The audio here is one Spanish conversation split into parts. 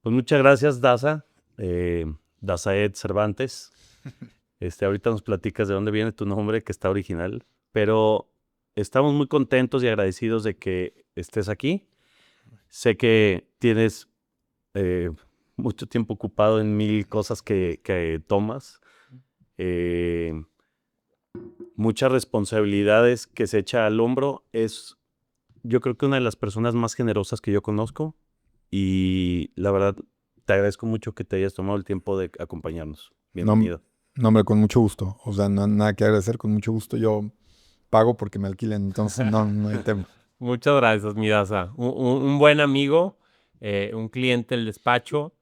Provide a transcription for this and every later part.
Pues muchas gracias, Daza, Dazaed Cervantes. Ahorita nos platicas de dónde viene tu nombre, que está original, pero estamos muy contentos y agradecidos de que estés aquí. Sé que tienes mucho tiempo ocupado en mil cosas que tomas, eh, muchas responsabilidades que se echa al hombro. Yo creo que una de las personas más generosas que yo conozco y la verdad te agradezco mucho que te hayas tomado el tiempo de acompañarnos. No, Bienvenido. no, hombre, con mucho gusto. O sea, nada que agradecer, con mucho gusto. Yo pago porque me alquilen, entonces no hay tema. Muchas gracias, Midasa. Un buen amigo, un cliente del despacho,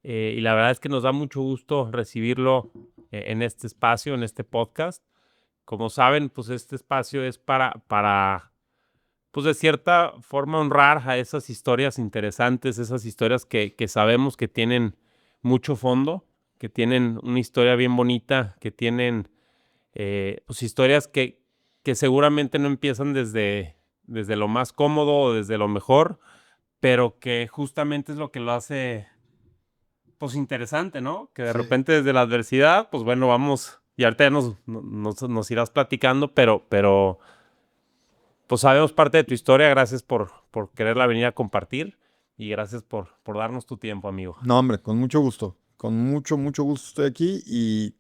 y la verdad es que nos da mucho gusto recibirlo en este espacio, en este podcast. Como saben, pues este espacio es para, pues de cierta forma honrar a esas historias interesantes, esas historias que sabemos que tienen mucho fondo, que tienen una historia bien bonita, que tienen pues historias que seguramente no empiezan desde lo más cómodo o desde lo mejor, pero que justamente es lo que lo hace pues interesante, ¿no? Que de Sí. repente desde la adversidad, pues bueno, vamos, y ahorita ya nos irás platicando, pero pues sabemos parte de tu historia. Gracias por quererla venir a compartir y gracias por darnos tu tiempo, amigo. No, hombre, con mucho gusto. Con mucho gusto estoy aquí y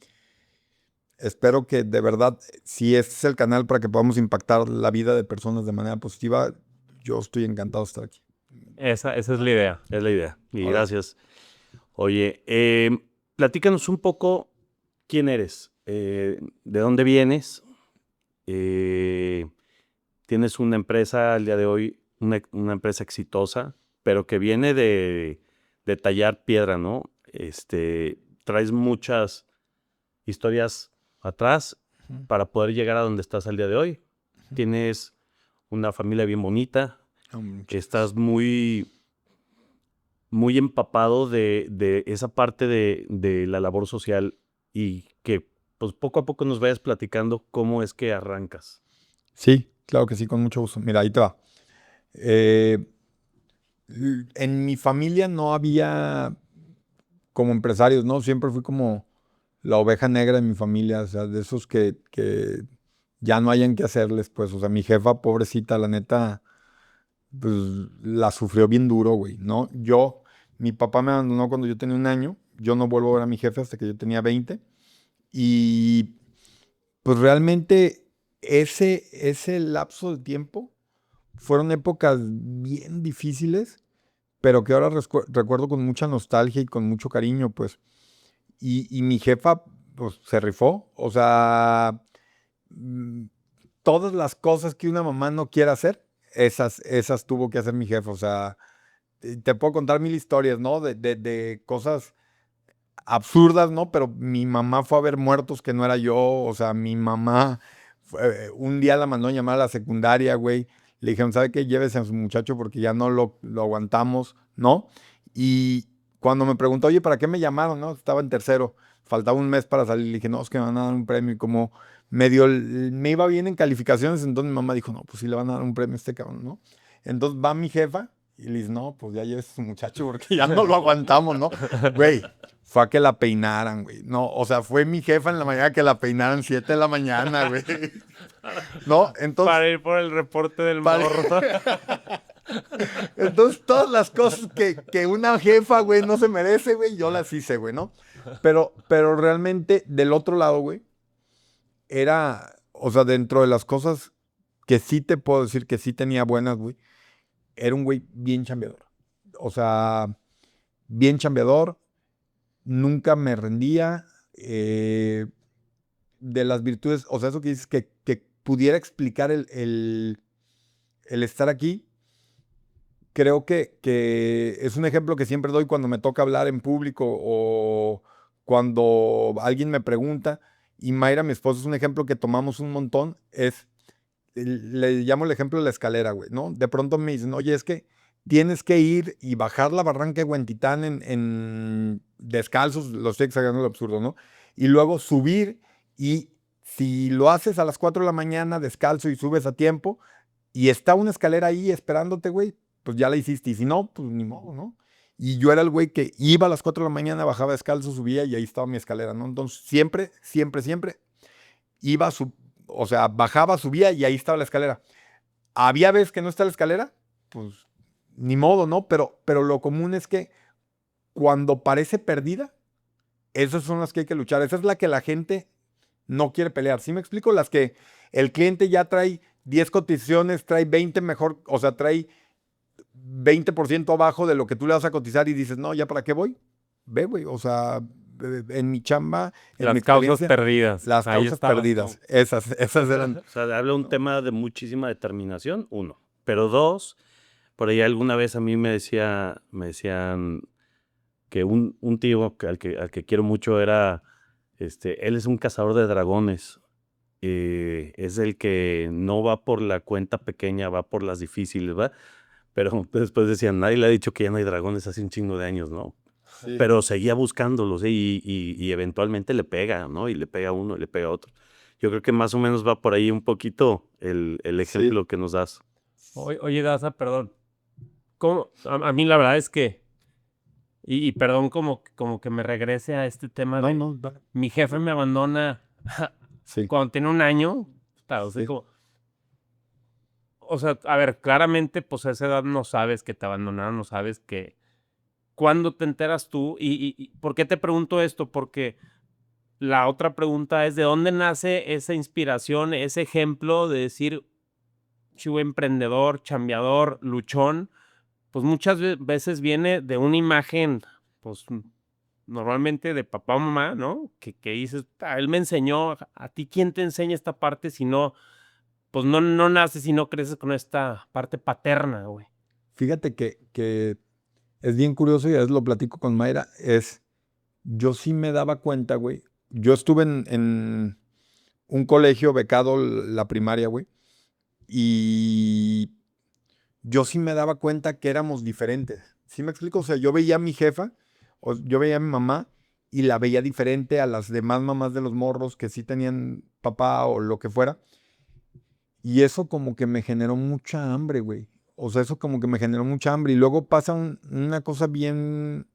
espero que de verdad, si este es el canal para que podamos impactar la vida de personas de manera positiva, yo estoy encantado de estar aquí. Esa es la idea. Es la idea. Y Órale. gracias. Oye, platícanos un poco quién eres, de dónde vienes. Eh, Tienes una empresa al día de hoy, una empresa exitosa, pero que viene de tallar piedra, ¿no? Traes muchas historias atrás Ujú, para poder llegar a donde estás al día de hoy. ujú. Tienes una familia bien bonita, No, muchas estás gracias. muy empapado de esa parte de la labor social y que pues poco a poco nos vayas platicando cómo es que arrancas. Sí, claro que sí, con mucho gusto. Mira, ahí te va. Eh, en mi familia no había como empresarios, ¿no? Siempre fui como la oveja negra de mi familia, o sea, de esos que ya no hayan que hacerles, pues, o sea, mi jefa, pobrecita, la neta, pues, la sufrió bien duro, güey, ¿no? Mi papá me abandonó cuando yo tenía 1 año, yo no vuelvo a ver a mi jefe hasta que yo tenía 20, y pues realmente ese lapso de tiempo fueron épocas bien difíciles, pero que ahora recuerdo con mucha nostalgia y con mucho cariño, pues. Y mi jefa, pues, se rifó. O sea, mm, todas las cosas que una mamá no quiere hacer, esas tuvo que hacer mi jefa. O sea, te puedo contar mil historias, ¿no? De cosas absurdas, ¿no? Pero mi mamá fue a ver muertos que no era yo. O sea, mi mamá un día la mandó a llamar a la secundaria, güey. Le dijeron, ¿sabe qué? Llévese a su muchacho porque ya no lo aguantamos, ¿no? Y cuando me preguntó, oye, ¿para qué me llamaron? ¿No? Estaba en tercero, faltaba un mes para salir. Le dije, no, es que me van a dar un premio. Y como me iba bien en calificaciones, entonces mi mamá dijo, no, pues sí le van a dar un premio a este cabrón, ¿no? Entonces va mi jefa y le dice, no, pues ya lleves a su muchacho porque ya no lo aguantamos, ¿no? Güey, fue a que la peinaran, güey. No, o sea, fue mi jefa en la mañana que la peinaran 7 de la mañana, güey. ¿No? Entonces, Para ir por el reporte del vale. morro. Entonces, todas las cosas que una jefa, güey, no se merece, güey, yo las hice, güey, ¿no? Pero realmente, del otro lado, güey, o sea, dentro de las cosas que sí te puedo decir que sí tenía buenas, güey, era un güey bien chambeador. O sea, bien chambeador, nunca me rendía. De las virtudes, o sea, eso que dices que pudiera explicar el estar aquí, creo que es un ejemplo que siempre doy cuando me toca hablar en público o cuando alguien me pregunta, y Mayra, mi esposa, es un ejemplo que tomamos un montón, le llamo el ejemplo de la escalera, güey, ¿no? De pronto me dicen, oye, es que tienes que ir y bajar la barranca de Huentitán en descalzos, lo estoy exagerando lo absurdo, ¿no? Y luego subir y si lo haces a las 4 de la mañana descalzo y subes a tiempo y está una escalera ahí esperándote, güey, pues ya la hiciste. Y si no, pues ni modo, ¿no? Y yo era el güey que iba a las 4 de la mañana, bajaba descalzo, subía y ahí estaba mi escalera, ¿no? Entonces siempre iba, o sea, bajaba, subía y ahí estaba la escalera. Había veces que no está la escalera, pues ni modo, ¿no? Pero lo común es que cuando parece perdida, esas son las que hay que luchar. Esa es la que la gente no quiere pelear. ¿Sí me explico? Las que el cliente ya trae 10 cotizaciones, trae 20 mejor, o sea, trae 20% abajo de lo que tú le vas a cotizar y dices, no, ¿ya para qué voy? Ve, güey, o sea, en mi chamba, en mi Las causas experiencia, perdidas. las Ahí causas estabas perdidas, tú. esas eran. O sea, habla un tema de muchísima determinación, uno. Pero dos, por ahí alguna vez a mí me decían que un tío al que quiero mucho era, él es un cazador de dragones. Es el que no va por la cuenta pequeña, va por las difíciles, ¿va? Pero después decían, nadie le ha dicho que ya no hay dragones hace un chingo de años, ¿no? Sí. Pero seguía buscándolos, ¿eh? Y eventualmente le pega, ¿no? Y le pega a uno, y le pega a otro. Yo creo que más o menos va por ahí un poquito el Sí. ejemplo que nos das. Oye, Daza, perdón. ¿Cómo? A mí la verdad es que, y perdón como que me regrese a este tema No, de, no, dale. mi jefe me abandona Sí, cuando tiene un año. Puta, o sea, sí. como, o sea, a ver, claramente, pues a esa edad no sabes que te abandonaron, no sabes que, ¿cuándo te enteras tú? Y ¿por qué te pregunto esto? Porque la otra pregunta es, ¿de dónde nace esa inspiración, ese ejemplo de decir, chivo emprendedor, chambeador, luchón? Pues muchas veces viene de una imagen, pues normalmente de papá o mamá, ¿no? Que dices, él me enseñó, a ti quién te enseña esta parte si no, pues no naces y no creces con esta parte paterna, güey. Fíjate que es bien curioso y a veces lo platico con Mayra, yo sí me daba cuenta, güey. Yo estuve en un colegio becado la primaria, güey, y yo sí me daba cuenta que éramos diferentes. ¿Sí me explico? O sea, yo veía a mi jefa, o yo veía a mi mamá y la veía diferente a las demás mamás de los morros que sí tenían papá o lo que fuera. Y eso como que me generó mucha hambre, güey. O sea, eso como que me generó mucha hambre. Y luego pasa una cosa bien,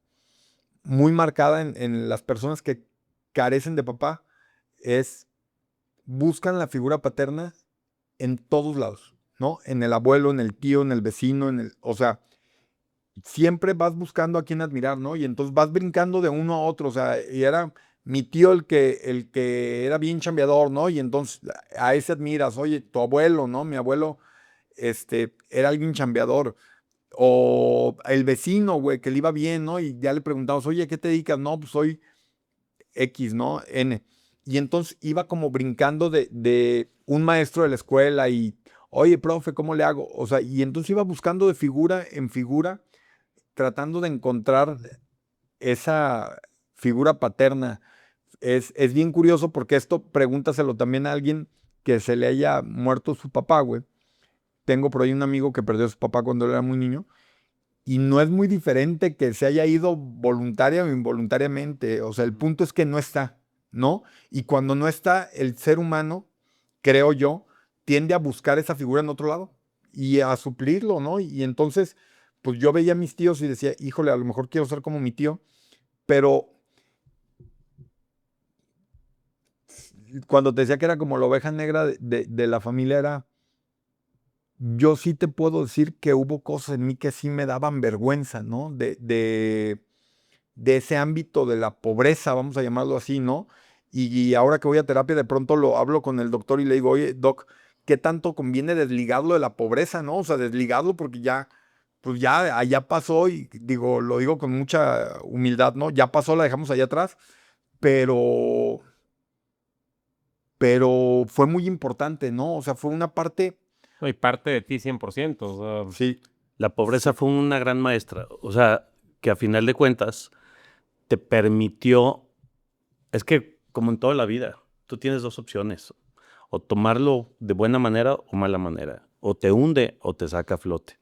muy marcada en las personas que carecen de papá, es buscan la figura paterna en todos lados, ¿no? En el abuelo, en el tío, en el vecino, o sea, siempre vas buscando a quién admirar, ¿no? Y entonces vas brincando de uno a otro, o sea, y era mi tío el que era bien chambeador, ¿no? Y entonces a ese admiras, oye, tu abuelo, ¿no? Mi abuelo, era alguien chambeador. O el vecino, güey, que le iba bien, ¿no? Y ya le preguntamos, oye, ¿qué te dedicas? No, pues soy X, ¿no? N. Y entonces iba como brincando de un maestro de la escuela y, oye, profe, ¿cómo le hago? O sea, y entonces iba buscando de figura en figura, tratando de encontrar esa figura paterna. Es bien curioso porque esto pregúntaselo también a alguien que se le haya muerto su papá, güey. Tengo por ahí un amigo que perdió a su papá cuando él era muy niño y no es muy diferente que se haya ido voluntaria o involuntariamente. O sea, el punto es que no está, ¿no? Y cuando no está, el ser humano, creo yo, tiende a buscar esa figura en otro lado y a suplirlo, ¿no? Y entonces, pues yo veía a mis tíos y decía, híjole, a lo mejor quiero ser como mi tío, pero cuando te decía que era como la oveja negra de la familia, yo sí te puedo decir que hubo cosas en mí que sí me daban vergüenza, ¿no? De ese ámbito de la pobreza, vamos a llamarlo así, ¿no? Y ahora que voy a terapia, de pronto lo hablo con el doctor y le digo, oye, doc, ¿qué tanto conviene desligarlo de la pobreza, no? O sea, desligarlo porque ya, pues ya allá pasó y digo, lo digo con mucha humildad, ¿no? Ya pasó, la dejamos allá atrás, pero, pero fue muy importante, ¿no? O sea, fue una parte, No, y parte de ti 100%. O sea, sí, La pobreza sí, fue una gran maestra. O sea, que a final de cuentas te permitió, es que como en toda la vida, tú tienes dos opciones. O tomarlo de buena manera o mala manera. O te hunde o te saca a flote.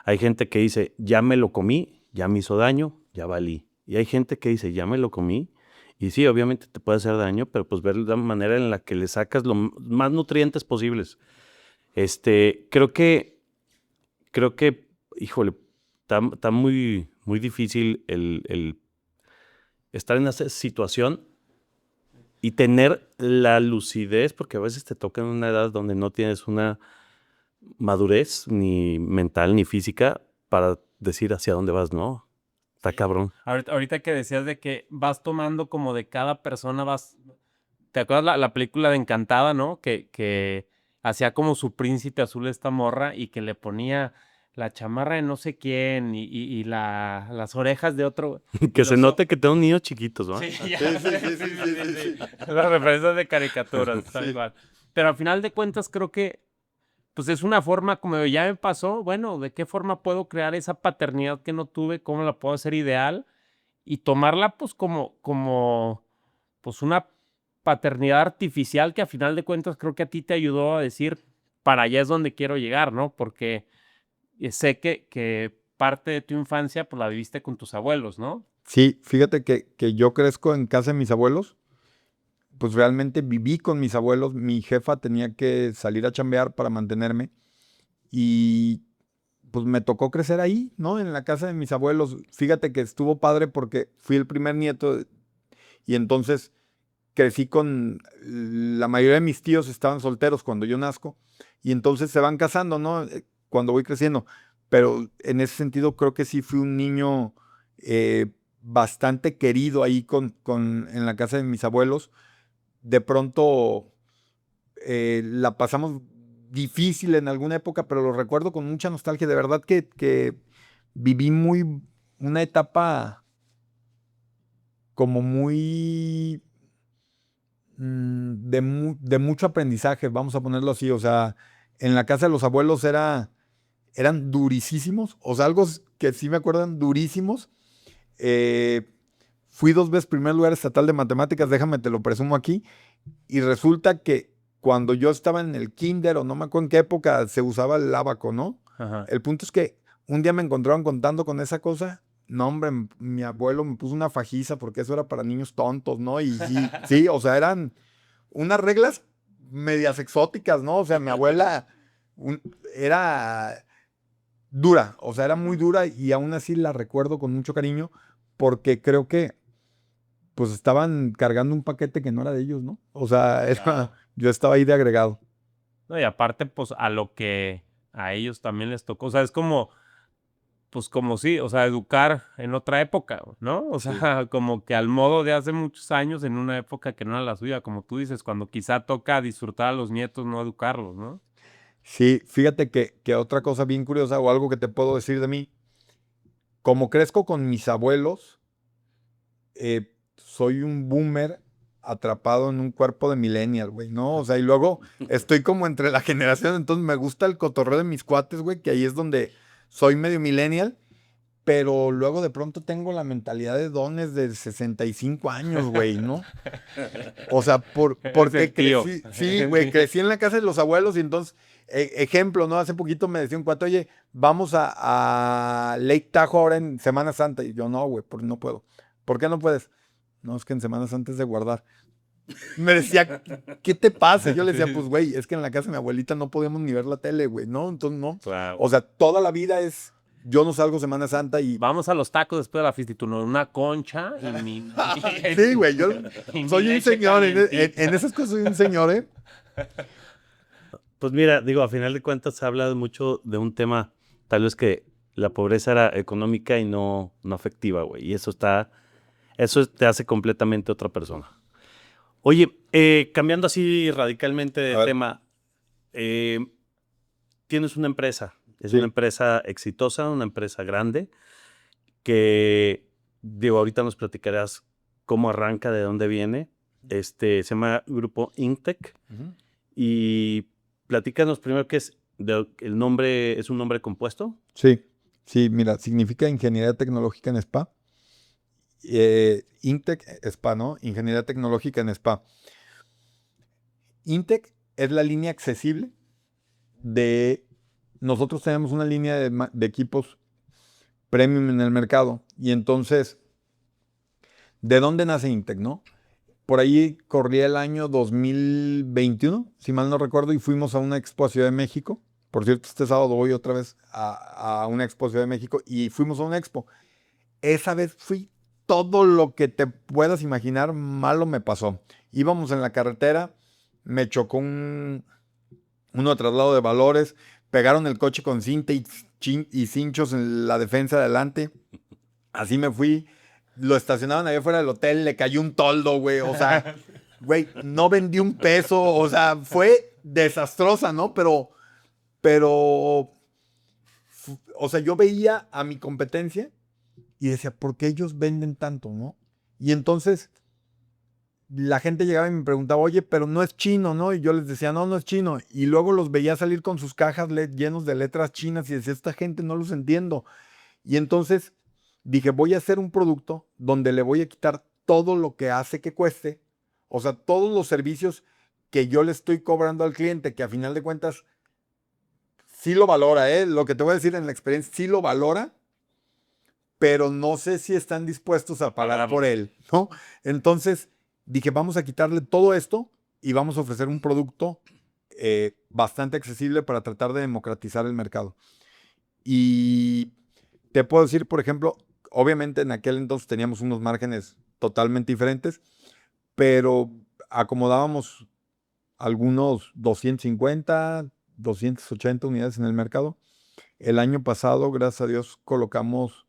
Hay gente que dice, ya me lo comí, ya me hizo daño, ya valí. Y hay gente que dice, ya me lo comí. Y sí, obviamente te puede hacer daño, pero pues ver la manera en la que le sacas lo más nutrientes posibles. Creo que, híjole, está muy, muy difícil el estar en esa situación y tener la lucidez, porque a veces te toca en una edad donde no tienes una madurez ni mental ni física para decir hacia dónde vas, ¿no? Está cabrón. Ahorita que decías de que vas tomando como de cada persona, ¿te acuerdas la película de Encantada, no? Que hacía como su príncipe azul esta morra y que le ponía la chamarra de no sé quién y las orejas de otro. Que y se note que tengo niños chiquitos, ¿no? Sí, ya Sí, sé, sí, sí, sí, sí. Las referencias de caricaturas, tal Sí. cual. Pero al final de cuentas creo que pues es una forma como de, ya me pasó, bueno, ¿de qué forma puedo crear esa paternidad que no tuve? ¿Cómo la puedo hacer ideal? Y tomarla pues como pues una paternidad artificial que a final de cuentas creo que a ti te ayudó a decir, para allá es donde quiero llegar, ¿no? Porque sé que parte de tu infancia pues la viviste con tus abuelos, ¿no? Sí, fíjate que yo crezco en casa de mis abuelos, pues realmente viví con mis abuelos, mi jefa tenía que salir a chambear para mantenerme y pues me tocó crecer ahí, ¿no? En la casa de mis abuelos. Fíjate que estuvo padre porque fui el primer nieto y entonces crecí con la mayoría de mis tíos estaban solteros cuando yo nazco y entonces se van casando, ¿no? Cuando voy creciendo. Pero en ese sentido creo que sí fui un niño bastante querido ahí en la casa de mis abuelos. De pronto la pasamos difícil en alguna época, pero lo recuerdo con mucha nostalgia. De verdad que viví una etapa como muy de mucho aprendizaje, vamos a ponerlo así. O sea, en la casa de los abuelos eran durísimos, o sea, algo que sí me acuerdan durísimos. Eh, Fui 2 veces primer lugar estatal de matemáticas, déjame te lo presumo aquí, y resulta que cuando yo estaba en el kinder o no me acuerdo en qué época se usaba el ábaco, ¿no? Ajá. El punto es que un día me encontraron contando con esa cosa. No, hombre, mi abuelo me puso una fajiza porque eso era para niños tontos, ¿no? Y sí, sí, o sea, eran unas reglas medias exóticas, ¿no? O sea, mi abuela era dura, o sea, era muy dura y aún así la recuerdo con mucho cariño porque creo que pues estaban cargando un paquete que no era de ellos, ¿no? O sea, Claro. yo estaba ahí de agregado. No, y aparte, pues a lo que a ellos también les tocó, o sea, es como, pues como sí, o sea, educar en otra época, ¿no? O sea, Sí. como que al modo de hace muchos años, en una época que no era la suya, como tú dices, cuando quizá toca disfrutar a los nietos, no educarlos, ¿no? Sí, fíjate que otra cosa bien curiosa o algo que te puedo decir de mí, como crezco con mis abuelos, soy un boomer atrapado en un cuerpo de millennial, güey, ¿no? O sea, y luego estoy como entre la generación, entonces me gusta el cotorreo de mis cuates, güey, que ahí es donde soy medio millennial, pero luego de pronto tengo la mentalidad de dones de 65 años, güey, ¿no? O sea, Eres porque el tío. crecí, sí, güey, crecí en la casa de los abuelos y entonces, ejemplo, ¿no? Hace poquito me decía un cuate, oye, vamos a Lake Tahoe ahora en Semana Santa. Y yo, no, güey, no puedo. ¿Por qué no puedes? No, es que en Semana Santa es de guardar. Me decía, ¿qué te pasa? Yo le decía, pues, güey, es que en la casa de mi abuelita no podíamos ni ver la tele, güey, ¿no? Entonces, no. Wow. O sea, toda la vida yo no salgo Semana Santa y... Vamos a los tacos después de la fiesta y tú no, una concha y mi... Sí, güey, yo y mi soy un leche señor, calientita. en esas cosas soy un señor, ¿eh? Pues mira, digo, a final de cuentas se habla mucho de un tema, tal vez que la pobreza era económica y no afectiva, güey. Y eso te hace completamente otra persona. Oye, cambiando así radicalmente de A ver. tema, eh, tienes una empresa, es Sí. una empresa exitosa, una empresa grande, que, digo, ahorita nos platicarás cómo arranca, de dónde viene. Se llama Grupo Intec. Ujú. Y platícanos primero qué es, el nombre, ¿es un nombre compuesto? Sí, sí, mira, significa Ingeniería Tecnológica en Spa. Intec, Spa, ¿no? Ingeniería Tecnológica en Spa. Intec es la línea accesible de... Nosotros tenemos una línea de equipos premium en el mercado. Y entonces, ¿de dónde nace Intec, no? Por ahí corría el año 2021, si mal no recuerdo, y fuimos a una expo a Ciudad de México. Por cierto, este sábado voy otra vez a una expo a Ciudad de México y fuimos a una expo. esa vez fui todo lo que te puedas imaginar, malo me pasó. Íbamos en la carretera, me chocó uno de traslado de valores, pegaron el coche con cinta y cinchos en la defensa de adelante. Así me fui, lo estacionaban allá afuera del hotel, le cayó un toldo, güey, o sea, güey, no vendí un peso, o sea, fue desastrosa, ¿no? Pero, o sea, yo veía a mi competencia y decía, ¿por qué ellos venden tanto, no? Y entonces la gente llegaba y me preguntaba, oye, pero no es chino, ¿no? Y yo les decía, no, no es chino. Y luego los veía salir con sus cajas llenos de letras chinas y decía, esta gente no los entiendo. Y entonces dije, voy a hacer un producto donde le voy a quitar todo lo que hace que cueste, o sea, todos los servicios que yo le estoy cobrando al cliente, que a final de cuentas sí lo valora, ¿eh? Lo que te voy a decir en la experiencia, sí lo valora, pero no sé si están dispuestos a pagar por él, ¿no? Entonces dije, vamos a quitarle todo esto y vamos a ofrecer un producto bastante accesible para tratar de democratizar el mercado. Y te puedo decir, por ejemplo, obviamente en aquel entonces teníamos unos márgenes totalmente diferentes, pero acomodábamos algunos 250, 280 unidades en el mercado. El año pasado, gracias a Dios, colocamos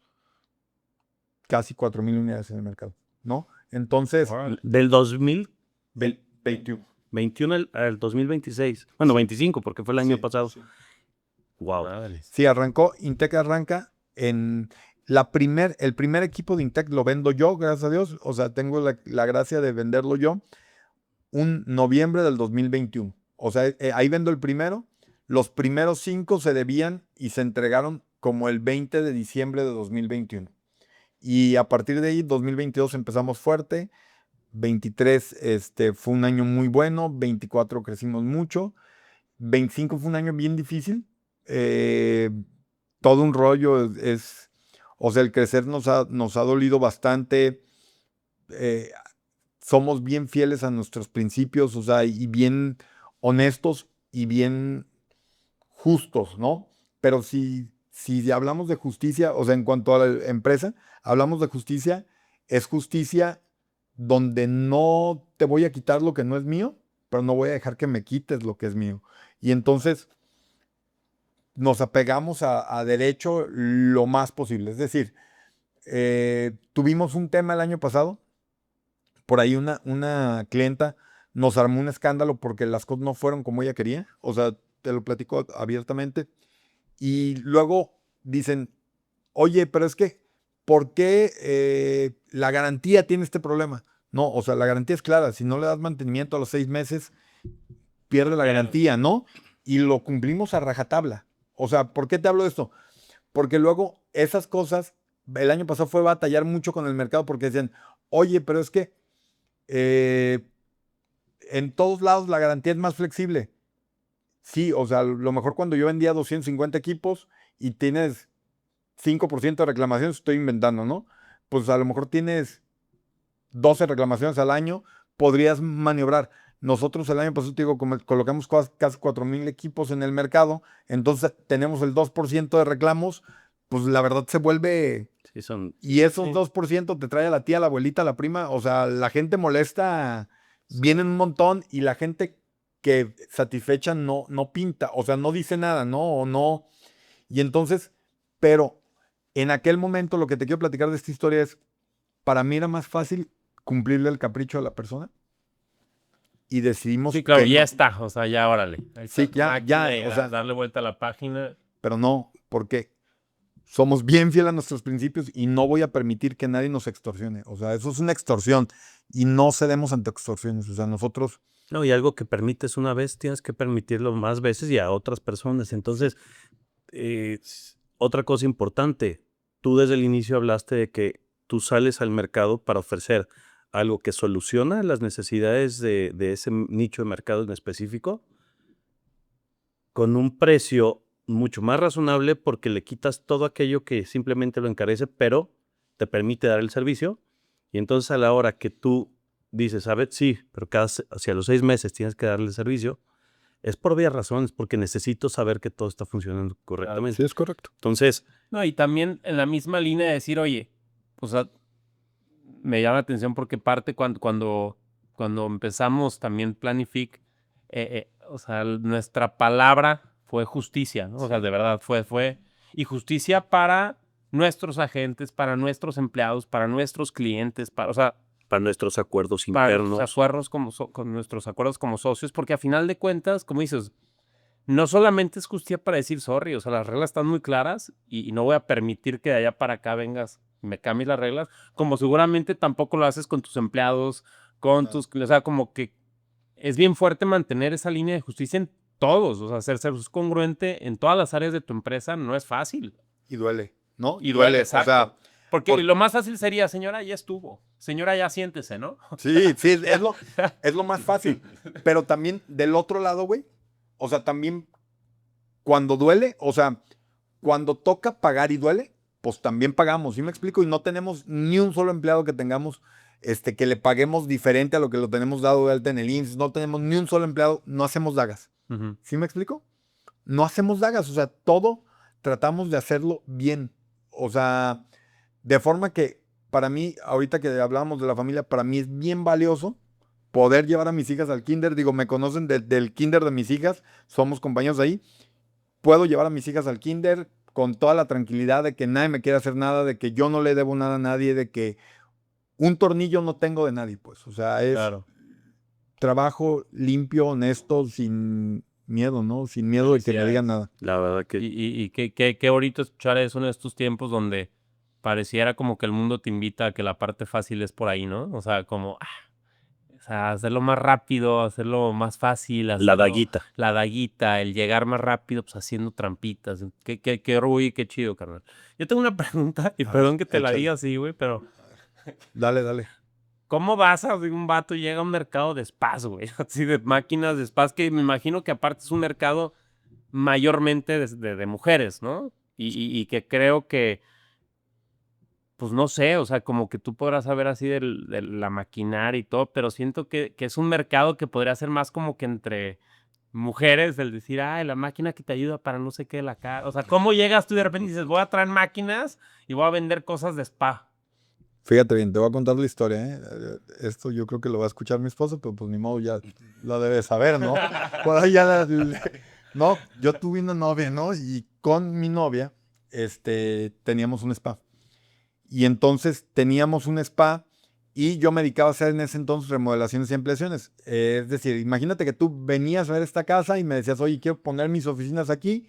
casi 4,000 unidades en el mercado, ¿no? Entonces, Del 2021 21. al 2026. Bueno, 25, porque fue el año pasado. Sí. Wow. Sí, Intec arranca en el primer equipo de Intec lo vendo yo, gracias a Dios. O sea, tengo la gracia de venderlo yo un noviembre del 2021. O sea, ahí vendo el primero. Los primeros 5 se debían y se entregaron como el 20 de diciembre de 2021. Y a partir de ahí, 2022 empezamos fuerte. 23 fue un año muy bueno. 24 crecimos mucho. 25 fue un año bien difícil. Todo un rollo o sea, el crecer nos ha dolido bastante. Somos bien fieles a nuestros principios, o sea, y bien honestos y bien justos, ¿no? Pero si hablamos de justicia, o sea, en cuanto a la empresa, hablamos de justicia, es justicia donde no te voy a quitar lo que no es mío, pero no voy a dejar que me quites lo que es mío. Y entonces nos apegamos a derecho lo más posible. Es decir, tuvimos un tema el año pasado, por ahí una clienta nos armó un escándalo porque las cosas no fueron como ella quería, o sea, te lo platico abiertamente, y luego dicen, oye, pero es que, ¿por qué la garantía tiene este problema? No, o sea, la garantía es clara, si no le das mantenimiento a los 6 meses, pierde la garantía, ¿no? Y lo cumplimos a rajatabla. O sea, ¿por qué te hablo de esto? Porque luego esas cosas, el año pasado fue batallar mucho con el mercado porque decían, oye, pero es que en todos lados la garantía es más flexible. Sí, o sea, lo mejor cuando yo vendía 250 equipos y tienes 5% de reclamaciones, estoy inventando, ¿no? Pues a lo mejor tienes 12 reclamaciones al año, podrías maniobrar. Nosotros el año pasado, te digo, colocamos casi 4,000 equipos en el mercado, entonces tenemos el 2% de reclamos, pues la verdad se vuelve... Sí, son... Y esos 2% te trae a la tía, a la abuelita, a la prima, o sea, la gente molesta, vienen un montón y la gente que satisfecha no pinta, o sea, no dice nada, ¿no? O no. Y entonces, pero en aquel momento lo que te quiero platicar de esta historia es, para mí era más fácil cumplirle el capricho a la persona y decidimos Sí, claro, que ya no. está, o sea, ya órale. Ahí Sí, está tu ya, máquina y o sea, darle vuelta a la página. pero no, porque somos bien fieles a nuestros principios y no voy a permitir que nadie nos extorsione. O sea, eso es una extorsión y no cedemos ante extorsiones. O sea, nosotros... No, y algo que permites una vez, tienes que permitirlo más veces y a otras personas. Entonces, otra cosa importante, tú desde el inicio hablaste de que tú sales al mercado para ofrecer algo que soluciona las necesidades de ese nicho de mercado en específico con un precio mucho más razonable porque le quitas todo aquello que simplemente lo encarece, pero te permite dar el servicio. Y entonces a la hora que tú dices, a ver, sí, pero hacia los 6 meses tienes que darle el servicio, es por varias razones, porque necesito saber que todo está funcionando correctamente. Sí, es correcto. Entonces... No, y también en la misma línea de decir, oye, o sea, me llama la atención porque parte cuando empezamos también Planific, o sea, nuestra palabra fue justicia, ¿no? O sea, de verdad fue, y justicia para nuestros agentes, para nuestros empleados, para nuestros clientes, o sea, Para nuestros acuerdos para internos. nuestros acuerdos con nuestros acuerdos como socios, porque a final de cuentas, como dices, no solamente es justicia para decir sorry, o sea, las reglas están muy claras y no voy a permitir que de allá para acá vengas y me cambies las reglas, como seguramente tampoco lo haces con tus empleados, con tus, o sea, como que es bien fuerte mantener esa línea de justicia en todos, o sea, ser congruente en todas las áreas de tu empresa no es fácil. Y duele, ¿no? Y duele, O sea, exacto. Porque lo más fácil sería, señora, ya estuvo. Señora, ya siéntese, ¿no? sí, es lo más fácil. Pero también del otro lado, güey, o sea, también cuando duele, o sea, cuando toca pagar y duele, pues también pagamos, ¿sí me explico? Y no tenemos ni un solo empleado que tengamos, que le paguemos diferente a lo que lo tenemos dado de alta en el IMSS, no tenemos ni un solo empleado, no hacemos dagas, Ujú. ¿sí me explico? No hacemos dagas, o sea, todo tratamos de hacerlo bien, o sea, de forma que para mí, ahorita que hablábamos de la familia, para mí es bien valioso poder llevar a mis hijas al kinder, digo, me conocen del kinder de mis hijas, somos compañeros ahí, puedo llevar a mis hijas al kinder con toda la tranquilidad de que nadie me quiere hacer nada, de que yo no le debo nada a nadie, de que un tornillo no tengo de nadie, pues. O sea, es Claro. trabajo limpio, honesto, sin miedo, ¿no? Sin miedo de que me digan nada. La verdad que Y qué bonito escuchar eso en estos tiempos donde pareciera como que el mundo te invita a que la parte fácil es por ahí, ¿no? O sea, como, o sea, hacerlo más rápido, hacerlo más fácil, la daguita. la daguita, el llegar más rápido, pues haciendo trampitas. Qué orgullo y qué chido, carnal. Yo tengo una pregunta, y A perdón ver, que te la échale. diga así, güey, pero Dale, dale. ¿cómo vas a un vato y llega a un mercado de spas, güey? Así de máquinas de spas, que me imagino que aparte es un mercado mayormente de mujeres, ¿no? Y que creo que, pues no sé, o sea, como que tú podrás saber así de la maquinaria y todo, pero siento que es un mercado que podría ser más como que entre mujeres, el decir, ay, la máquina que te ayuda para no sé qué, la cara. O sea, ¿cómo llegas tú y de repente dices, voy a traer máquinas y voy a vender cosas de spa? Fíjate bien, te voy a contar la historia, ¿eh? Esto yo creo que lo va a escuchar mi esposa, pero pues ni modo, ya la debe saber, ¿no? Por ahí ya no, yo tuve una novia, ¿no? Y con mi novia, teníamos un spa. Y entonces teníamos un spa y yo me dedicaba a hacer en ese entonces remodelaciones y ampliaciones. Es decir, imagínate que tú venías a ver esta casa y me decías, oye, quiero poner mis oficinas aquí.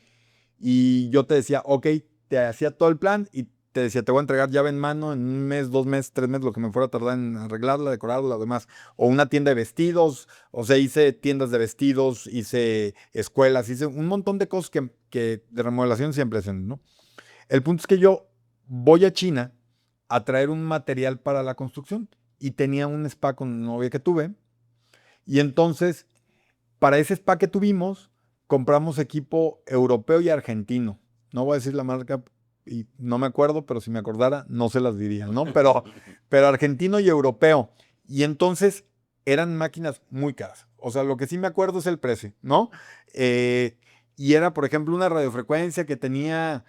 Y yo te decía, ok, te hacía todo el plan y te decía, te voy a entregar llave en mano en un mes, 2 meses, 3 meses, lo que me fuera a tardar en arreglarla, decorarla, lo demás. O una tienda de vestidos, o sea, hice tiendas de vestidos, hice escuelas, hice un montón de cosas que de remodelaciones y ampliaciones, ¿no? El punto es que yo voy a China a traer un material para la construcción y tenía un spa con una novia que tuve. Y entonces, para ese spa que tuvimos, compramos equipo europeo y argentino. No voy a decir la marca y no me acuerdo, pero si me acordara, no se las diría, ¿no? Pero argentino y europeo. Y entonces eran máquinas muy caras. O sea, lo que sí me acuerdo es el precio, ¿no? Y era, por ejemplo, una radiofrecuencia que tenía,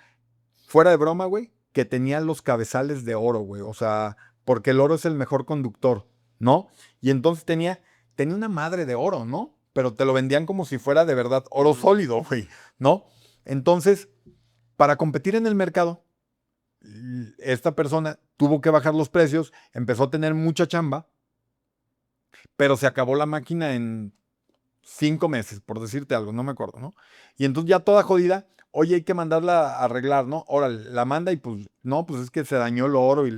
fuera de broma, güey, que tenía los cabezales de oro, güey. O sea, porque el oro es el mejor conductor, ¿no? Y entonces tenía una madre de oro, ¿no? Pero te lo vendían como si fuera de verdad oro sólido, güey, ¿no? Entonces, para competir en el mercado, esta persona tuvo que bajar los precios, empezó a tener mucha chamba, pero se acabó la máquina en 5 meses, por decirte algo, no me acuerdo, ¿no? Y entonces ya toda jodida, oye, hay que mandarla a arreglar, ¿no? Órale, la manda y pues, no, pues es que se dañó el oro y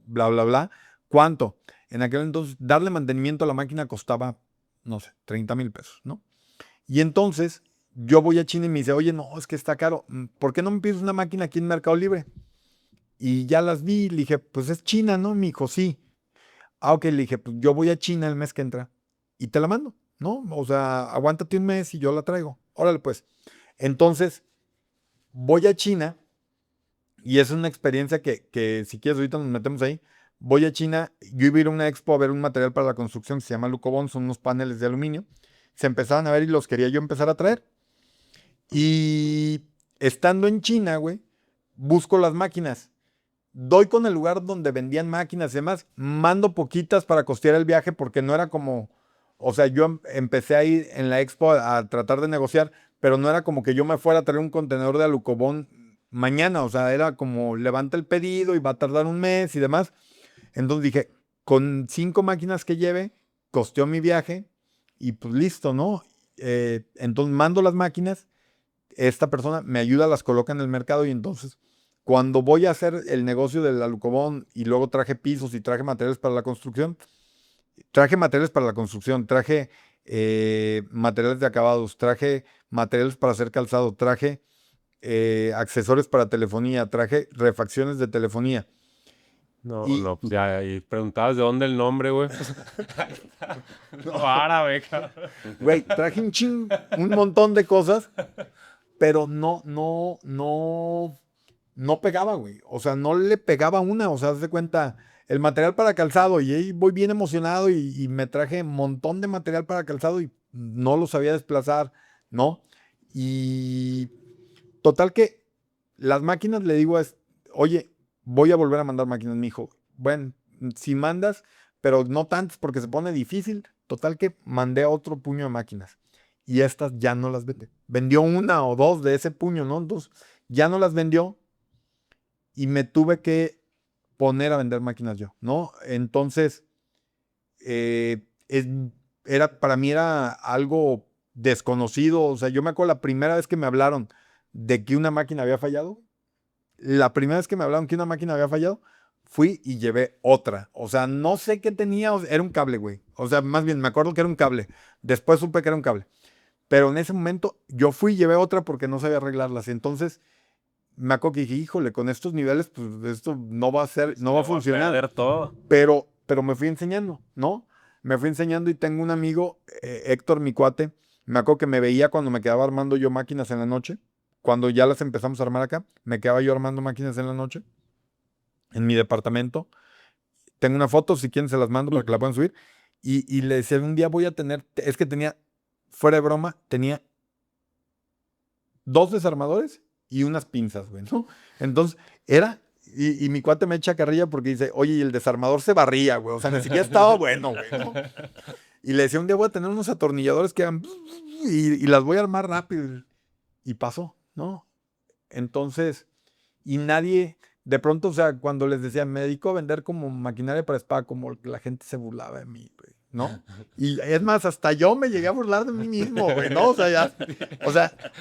bla, bla, bla. ¿Cuánto? En aquel entonces, darle mantenimiento a la máquina costaba, no sé, 30,000 pesos, ¿no? Y entonces, yo voy a China y me dice, oye, no, es que está caro, ¿por qué no me pides una máquina aquí en Mercado Libre? Y ya las vi, le dije, pues es China, ¿no? Me dijo, sí. Ah, ok, le dije, pues yo voy a China el mes que entra y te la mando, ¿no? O sea, aguántate un mes y yo la traigo. Órale, pues. Entonces, voy a China y es una experiencia que si quieres ahorita nos metemos ahí. Voy a China, yo iba a ir a una expo a ver un material para la construcción que se llama Lucobon, son unos paneles de aluminio. Se empezaban a ver y los quería yo empezar a traer. Y estando en China, güey, busco las máquinas doy con el lugar donde vendían máquinas y demás, mando poquitas para costear el viaje porque no era como, o sea, yo empecé a ir en la expo a tratar de negociar, pero no era como que yo me fuera a traer un contenedor de Alucobón mañana, o sea, era como levanta el pedido y va a tardar un mes y demás. Entonces dije, con 5 máquinas que lleve, costeó mi viaje y pues listo, ¿no? Entonces mando las máquinas, esta persona me ayuda, las coloca en el mercado y entonces cuando voy a hacer el negocio del Alucobón y luego traje pisos y traje materiales para la construcción, traje materiales de acabados, traje materiales para hacer calzado, traje accesorios para telefonía, traje refacciones de telefonía. No, Y no, pues ya, y preguntabas de dónde el nombre, güey. No, árabe, cabrón. güey, traje un montón de cosas, pero no pegaba, güey. O sea, no le pegaba una. O sea, haz de cuenta, el material para calzado. Y ahí voy bien emocionado y me traje un montón de material para calzado y no lo sabía desplazar, ¿no? Y total que las máquinas le digo, oye, voy a volver a mandar máquinas, mi hijo. Bueno, si mandas, pero no tantas porque se pone difícil. Total que mandé otro puño de máquinas y estas ya no las vende. Vendió una o dos de ese puño, ¿no? Entonces ya no las vendió y me tuve que poner a vender máquinas yo, ¿no? Entonces, eh, es- para mí era algo desconocido. O sea, yo me acuerdo la primera vez que me hablaron de que una máquina había fallado. La primera vez que me hablaron que una máquina había fallado, fui y llevé otra. O sea, no sé qué tenía, era un cable, güey. O sea, más bien, me acuerdo que era un cable. Después supe que era un cable. Pero en ese momento yo fui y llevé otra porque no sabía arreglarlas. Y entonces me acuerdo que dije, híjole, con estos niveles, pues esto no va a ser, no va a Se va a funcionar. perder todo. Pero me fui enseñando, ¿no? Me fui enseñando y tengo un amigo, Héctor, mi cuate, me acuerdo que me veía cuando me quedaba armando yo máquinas en la noche. Cuando ya las empezamos a armar acá, me quedaba yo armando máquinas en la noche, en mi departamento. Tengo una foto, si quieren se las mando para que la puedan subir. Y le decía, un día voy a tener, es que tenía, fuera de broma, tenía 2 desarmadores y unas pinzas, güey, ¿no? Entonces, y mi cuate me echa carrilla porque dice, oye, y el desarmador se barría, güey, o sea, ni siquiera estaba bueno, güey, ¿no? Y le decía, un día voy a tener unos atornilladores que hagan, y las voy a armar rápido. Y pasó, ¿no? Entonces, y nadie, de pronto, o sea, cuando les decía, me dedico a vender como maquinaria para spa, como la gente se burlaba de mí, güey, ¿no? Y es más, hasta yo me llegué a burlar de mí mismo, güey, ¿no? O sea,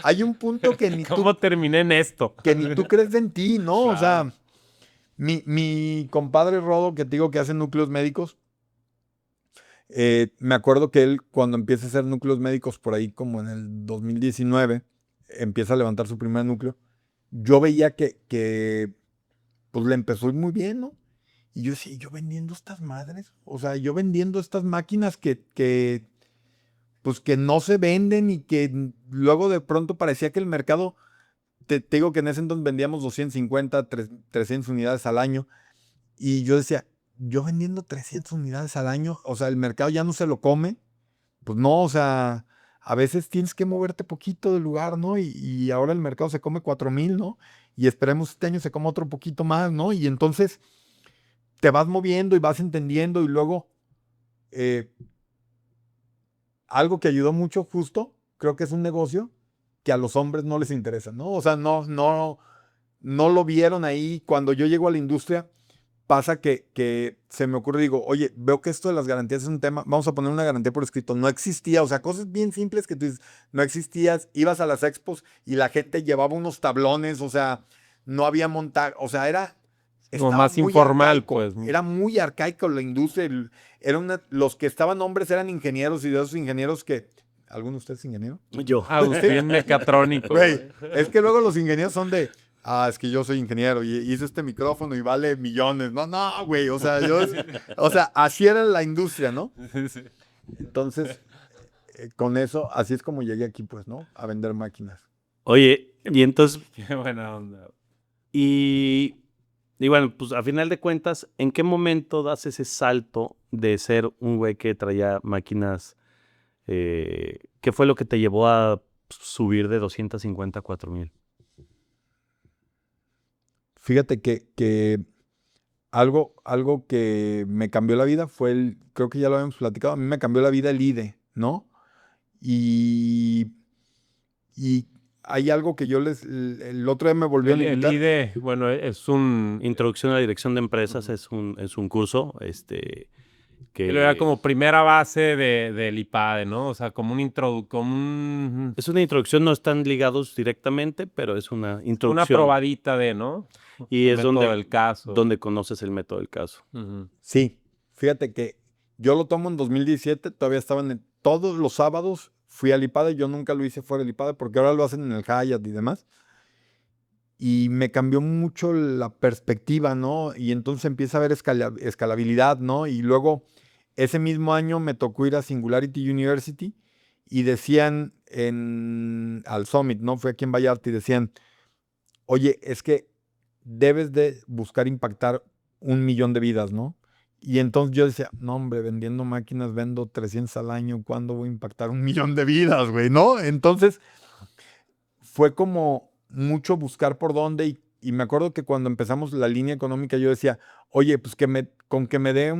hay un punto ¿Cómo terminé en esto? que ni tú crees en ti, ¿no? O Claro. sea, mi compadre Rodo, que te digo que hace núcleos médicos, me acuerdo que él cuando empieza a hacer núcleos médicos por ahí como en el 2019, empieza a levantar su primer núcleo, yo veía que pues le empezó a ir muy bien, ¿no? Y yo decía, yo vendiendo estas madres, o sea, yo vendiendo estas máquinas pues que no se venden y que luego de pronto parecía que el mercado, te digo que en ese entonces vendíamos 250, 300 unidades al año. Y yo decía, yo vendiendo 300 unidades al año, o sea, el mercado ya no se lo come. Pues no, o sea, a veces tienes que moverte poquito del lugar, ¿no? Y ahora el mercado se come 4,000, ¿no? Y esperemos este año se coma otro poquito más, ¿no? Y entonces te vas moviendo y vas entendiendo y luego eh, algo que ayudó mucho justo, creo que es un negocio que a los hombres no les interesa, ¿no? O sea, no lo vieron ahí. Cuando yo llego a la industria, pasa que se me ocurre, digo, oye, veo que esto de las garantías es un tema, vamos a poner una garantía por escrito. No existía, o sea, cosas bien simples que tú dices, no existías, ibas a las expos y la gente llevaba unos tablones, o sea, no había montaje, o sea, Como estaba más muy informal, arcaico, pues. era muy arcaico la industria. Los que estaban hombres eran ingenieros y de esos ingenieros que, ¿alguno de ustedes es ingeniero? Yo. Agustín mecatrónico, Güey, güey. es que luego los ingenieros son de, es que yo soy ingeniero y hice este micrófono y vale millones. No, no, güey, o sea, así era la industria, ¿no? Sí, sí. Entonces, con eso, así es como llegué aquí, pues, ¿no? A vender máquinas. Oye, y entonces, Qué buena onda. y bueno, pues a final de cuentas, ¿en qué momento das ese salto de ser un güey que traía máquinas? ¿Qué fue lo que te llevó a subir de 250 a 4,000? Fíjate que algo que me cambió la vida fue creo que ya lo habíamos platicado, a mí me cambió la vida el IDE, ¿no? Y, y hay algo que el otro día me volvieron a El invitar. IDE, bueno, es un... Introducción a la dirección de empresas es un curso que Era como primera base del IPADE, ¿no? O sea, como un es una introducción, no están ligados directamente, pero es una una introducción. probadita de, ¿no? Y El es método del caso. donde conoces el método del caso. Ujú. Sí, fíjate que yo lo tomo en 2017, todavía estaban todos los sábados, fui al IPADE, yo nunca lo hice fuera del IPADE porque ahora lo hacen en el Hyatt y demás. Y me cambió mucho la perspectiva, ¿no? Y entonces empieza a haber escalabilidad, ¿no? Y luego, ese mismo año me tocó ir a Singularity University y decían al Summit, ¿no? Fue aquí en Vallarta y decían, oye, es que debes de buscar impactar 1 millón de vidas, ¿no? Y entonces yo decía, no, hombre, vendiendo máquinas vendo 300 al año, ¿cuándo voy a impactar 1 millón de vidas, güey? ¿No? Entonces fue como mucho buscar por dónde y me acuerdo que cuando empezamos la línea económica yo decía, oye, pues con que me dé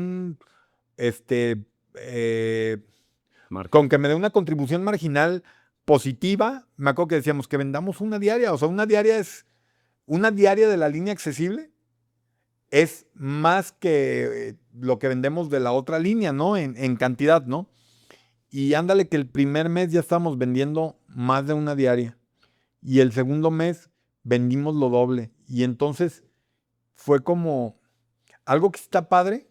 eh, con que me dé una contribución marginal positiva, me acuerdo que decíamos que vendamos una diaria, o sea, una diaria de la línea accesible es más que lo que vendemos de la otra línea, ¿no? En cantidad, ¿no? Y ándale que el primer mes ya estábamos vendiendo más de una diaria. Y el segundo mes vendimos lo doble. Y entonces fue como algo que está padre.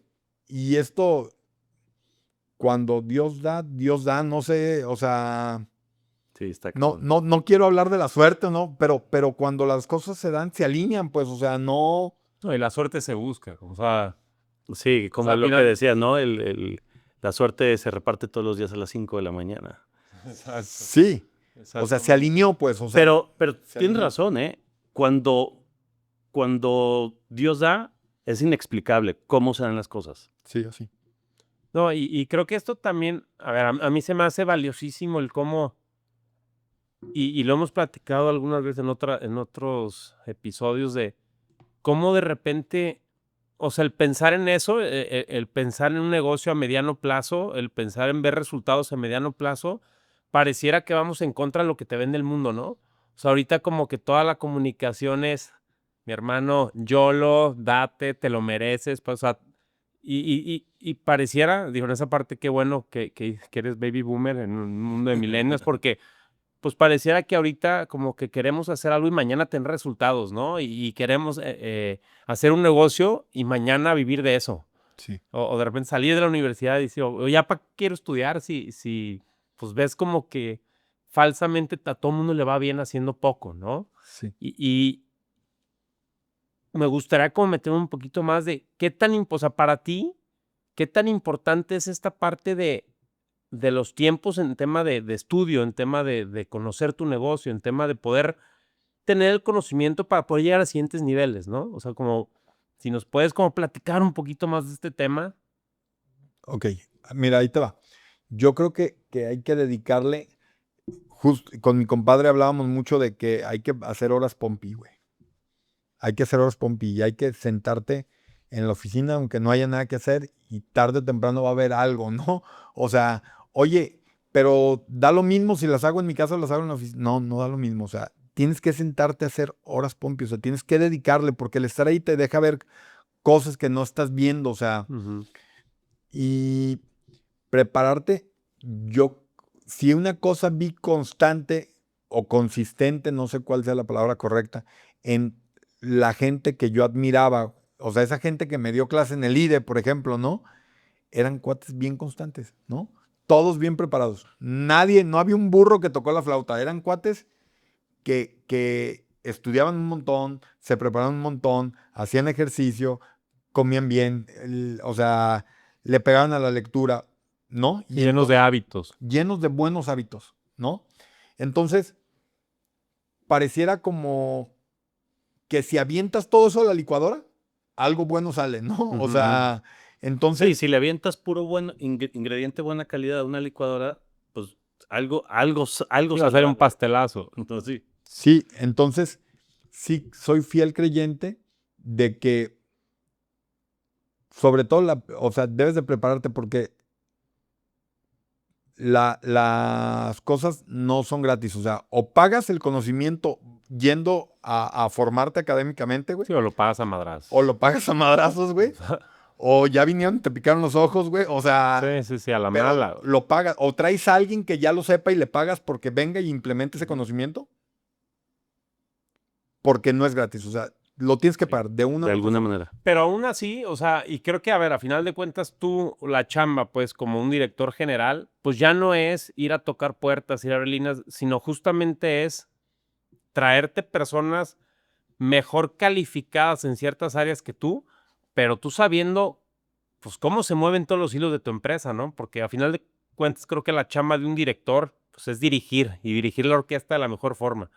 Y esto, cuando Dios da, no sé, o sea, Sí, está no, cabrón. no quiero hablar de la suerte, ¿no? Pero cuando las cosas se dan, se alinean, pues, o sea, no. No, y la suerte se busca, o sea, Sí, como sea, al lo que final- decías, ¿no? La suerte se reparte todos los días a las 5 de la mañana. Exacto, Sí. O sea, se exactamente. alineó, pues, o sea. Pero se tienes alineó. razón, ¿eh? Cuando Dios da, es inexplicable cómo se dan las cosas. Sí, así. No, y creo que esto también, a ver, a mí se me hace valiosísimo el cómo, y lo hemos platicado algunas veces en otros episodios de cómo de repente, o sea, el pensar en eso, el pensar en un negocio a mediano plazo, el pensar en ver resultados a mediano plazo, pareciera que vamos en contra de lo que te vende el mundo, ¿no? O sea, ahorita como que toda la comunicación es, mi hermano, YOLO, date, te lo mereces, pues, o sea, y pareciera, digo, en esa parte, qué bueno que eres baby boomer en un mundo de millennials, porque pues pareciera que ahorita como que queremos hacer algo y mañana tener resultados, ¿no? Y queremos hacer un negocio y mañana vivir de eso. Sí. O de repente salir de la universidad y decir, o ya para qué quiero estudiar si pues ves como que falsamente a todo mundo le va bien haciendo poco, ¿no? Sí. Y me gustaría como meter un poquito más de qué tan, o sea, para ti, qué tan importante es esta parte de los tiempos en tema de estudio, en tema de conocer tu negocio, en tema de poder tener el conocimiento para poder llegar a siguientes niveles, ¿no? O sea, como si nos puedes como platicar un poquito más de este tema. Ok, mira, ahí te va. Yo creo que hay que dedicarle, con mi compadre hablábamos mucho de que hay que hacer horas pompi, güey. Hay que hacer horas pompi y hay que sentarte en la oficina aunque no haya nada que hacer y tarde o temprano va a haber algo, ¿no? O sea, oye, pero da lo mismo si las hago en mi casa o las hago en la oficina. No, no da lo mismo. O sea, tienes que sentarte a hacer horas pompi, o sea, tienes que dedicarle porque el estar ahí te deja ver cosas que no estás viendo, o sea, y prepararte. Yo, si una cosa vi constante o consistente, no sé cuál sea la palabra correcta, en la gente que yo admiraba, o sea, esa gente que me dio clase en el IDE, por ejemplo, ¿no? Eran cuates bien constantes, ¿no? Todos bien preparados. Nadie, no había un burro que tocó la flauta, eran cuates que estudiaban un montón, se preparaban un montón, hacían ejercicio, comían bien, o sea, le pegaban a la lectura, ¿no? Y Llenos de hábitos. llenos de buenos hábitos, ¿no? Entonces, pareciera como que si avientas todo eso a la licuadora, algo bueno sale, ¿no? O sea, Sí, entonces, si le avientas puro buen ingrediente buena calidad a una licuadora, pues algo Iba a ser saldrá, un güey. pastelazo. Entonces, sí. sí, soy fiel creyente de que sobre todo, o sea, debes de prepararte porque las cosas no son gratis. O sea, o pagas el conocimiento yendo a formarte académicamente, güey, Sí, o lo pagas a madrazos. o lo pagas a madrazos, güey, o ya vinieron, te picaron los ojos, güey, o sea, Sí, a la pero mala. Güey. lo pagas, o traes a alguien que ya lo sepa y le pagas porque venga y implemente ese conocimiento, porque no es gratis, o sea, lo tienes que pagar de una De u alguna otra manera. Pero aún así, o sea, y creo que, a ver, a final de cuentas, tú, la chamba, pues, como un director general, pues ya no es ir a tocar puertas, ir a abrir líneas, sino justamente es traerte personas mejor calificadas en ciertas áreas que tú, pero tú sabiendo, pues, cómo se mueven todos los hilos de tu empresa, ¿no? Porque a final de cuentas, creo que la chamba de un director, pues, es dirigir y dirigir la orquesta de la mejor forma.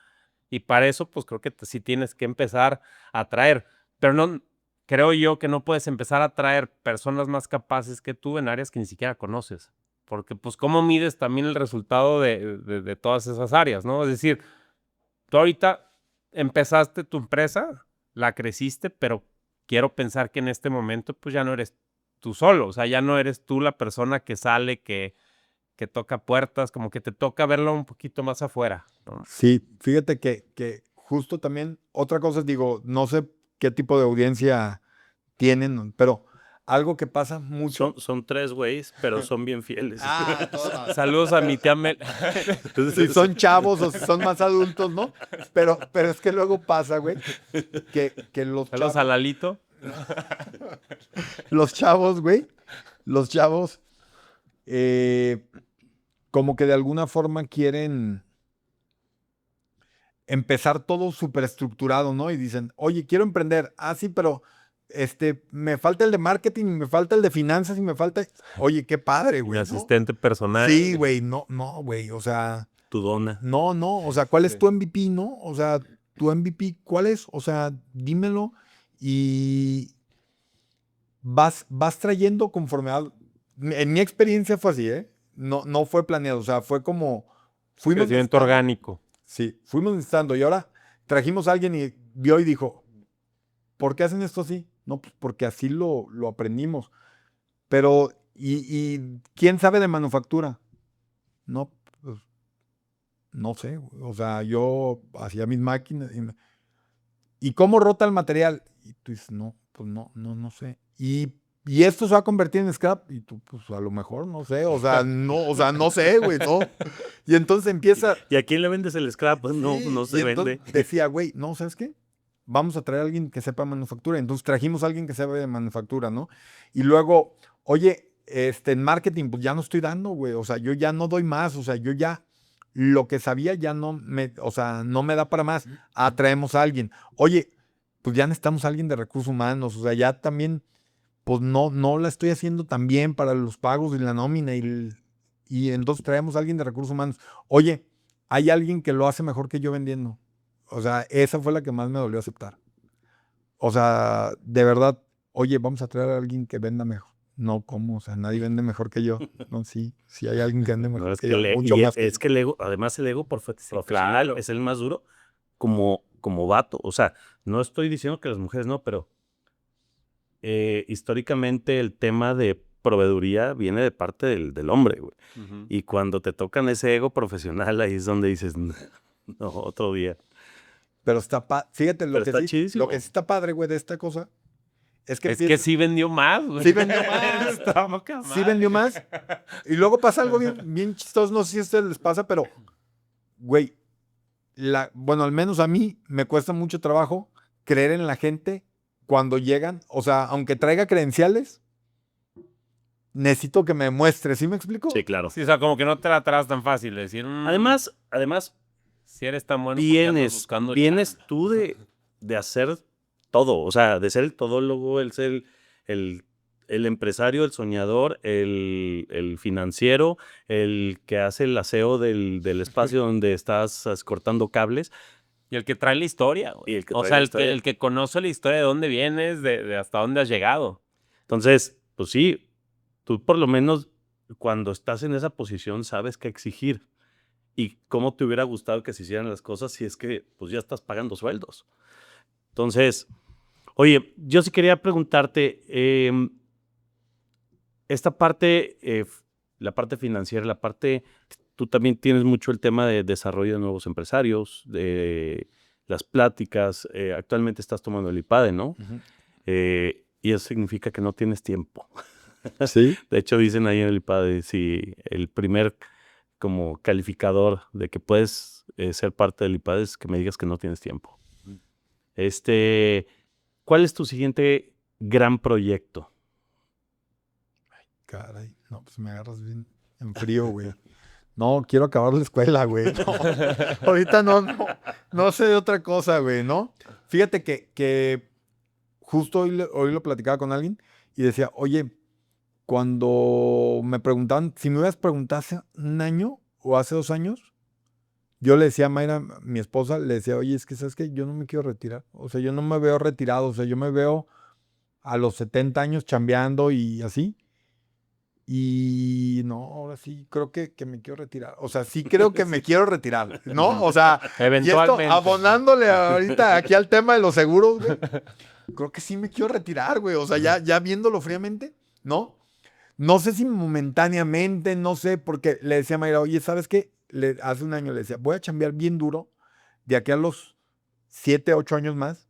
Y para eso, pues, creo que sí tienes que empezar a traer, pero no, creo yo que no puedes empezar a traer personas más capaces que tú en áreas que ni siquiera conoces. Porque, pues, ¿cómo mides también el resultado de todas esas áreas, no? Es decir, tú ahorita empezaste tu empresa, la creciste, pero quiero pensar que en este momento, pues, ya no eres tú solo. O sea, ya no eres tú la persona que sale, que toca puertas, como que te toca verlo un poquito más afuera, ¿no? Sí, fíjate que justo también, otra cosa, digo, no sé qué tipo de audiencia tienen, pero algo que pasa mucho. Son 3 güeyes, pero son bien fieles. Saludos a mi tía Mel. Si son chavos o si son más adultos, ¿no? Pero es que luego pasa, güey, que Saludos a Lalito. los chavos, güey, los chavos, como que de alguna forma quieren empezar todo súper estructurado, ¿no? Y dicen, oye, quiero emprender. Ah, sí, pero me falta el de marketing, me falta el de finanzas y me falta. Oye, qué padre, Mi güey, ¿no? asistente personal. Sí, güey, no, güey, o sea, Tu dona. no, o sea, ¿cuál es Sí. tu MVP, no? O sea, tu MVP, ¿cuál es? O sea, dímelo y vas trayendo conforme en mi experiencia fue así, ¿eh? No fue planeado, o sea, fue como fuimos Crecimiento necesitando. orgánico. Sí, fuimos necesitando y ahora trajimos a alguien y vio y dijo, ¿por qué hacen esto así? No, pues porque así lo aprendimos. Pero, ¿y quién sabe de manufactura? No, pues, no sé, güey. O sea, yo hacía mis máquinas ¿y cómo rota el material? Y tú dices, no, pues no sé. Y esto se va a convertir en scrap. Y tú, pues a lo mejor, no sé. O sea, no sé, güey, no. Y entonces empieza. ¿Y a quién le vendes el scrap? Pues no, Sí, no y se entonces vende. decía, güey, no, ¿sabes qué? Vamos a traer a alguien que sepa manufactura. Entonces trajimos a alguien que sepa de manufactura, ¿no? Y luego, oye, en marketing, pues ya no estoy dando, güey. O sea, yo ya no doy más. O sea, yo ya lo que sabía ya o sea, no me da para más. Ah, traemos a alguien. Oye, pues ya necesitamos a alguien de recursos humanos. O sea, ya también, pues no la estoy haciendo tan bien para los pagos y la nómina. Y entonces traemos a alguien de recursos humanos. Oye, hay alguien que lo hace mejor que yo vendiendo. O sea, esa fue la que más me dolió aceptar. O sea, de verdad, oye, vamos a traer a alguien que venda mejor. No, ¿cómo? O sea, nadie vende mejor que yo. No, sí hay alguien que vende No, mejor es que que, yo, mucho más que es yo. que el ego, además el ego profesional claro. es el más duro como vato. O sea, no estoy diciendo que las mujeres no, pero históricamente el tema de proveeduría viene de parte del hombre, güey. Ujú. Y cuando te tocan ese ego profesional, ahí es donde dices, no, otro día. Pero fíjate, Pero está chidísimo. lo que sí está padre, güey, de esta cosa, es que Es que sí vendió más, güey. Sí vendió más. Estaba poca sí madre. vendió más. Y luego pasa algo bien chistoso, no sé si a ustedes les pasa, pero, güey, bueno, al menos a mí me cuesta mucho trabajo creer en la gente cuando llegan, o sea, aunque traiga credenciales, necesito que me muestre, ¿sí me explico? Sí, claro. Sí, o sea, como que no te la traes tan fácil. De decir, Además, si eres tan bueno, ¿por qué andas buscando vienes chamba? tú de hacer todo, o sea, de ser el todólogo, el ser el empresario, el soñador, el financiero, el que hace el aseo del espacio donde estás cortando cables. Y el que trae la historia, güey. Y el que O trae sea, la historia. el que conoce la historia de dónde vienes, de hasta dónde has llegado. Entonces, pues sí, tú por lo menos cuando estás en esa posición sabes qué exigir y cómo te hubiera gustado que se hicieran las cosas si es que pues ya estás pagando sueldos. Entonces, oye, yo sí quería preguntarte, esta parte, la parte financiera, tú también tienes mucho el tema de desarrollo de nuevos empresarios, de las pláticas. Actualmente estás tomando el IPADE, ¿no? Y eso significa que no tienes tiempo. Sí. De hecho, dicen ahí en el IPADE, si el primer como calificador de que puedes ser parte del IPADE es que me digas que no tienes tiempo. ¿Cuál es tu siguiente gran proyecto? Caray, no, pues me agarras bien en frío, güey. No, quiero acabar la escuela, güey. No, ahorita no sé de otra cosa, güey, ¿no? Fíjate que justo hoy lo platicaba con alguien y decía, oye, cuando me preguntaban, si me hubieras preguntado hace un año o hace 2 años, yo le decía a Mayra, mi esposa, le decía, oye, es que sabes que yo no me quiero retirar. O sea, yo no me veo retirado. O sea, yo me veo a los 70 años chambeando y así. Y no, ahora sí, creo que me quiero retirar. O sea, sí creo que me quiero retirar, ¿no? O sea, y esto, Eventualmente. abonándole ahorita aquí al tema de los seguros, güey, creo que sí me quiero retirar, güey. O sea, ya viéndolo fríamente, ¿no? No sé si momentáneamente, no sé, porque le decía a Mayra, oye, ¿sabes qué? Hace un año le decía, voy a chambear bien duro de aquí a los 7, 8 años más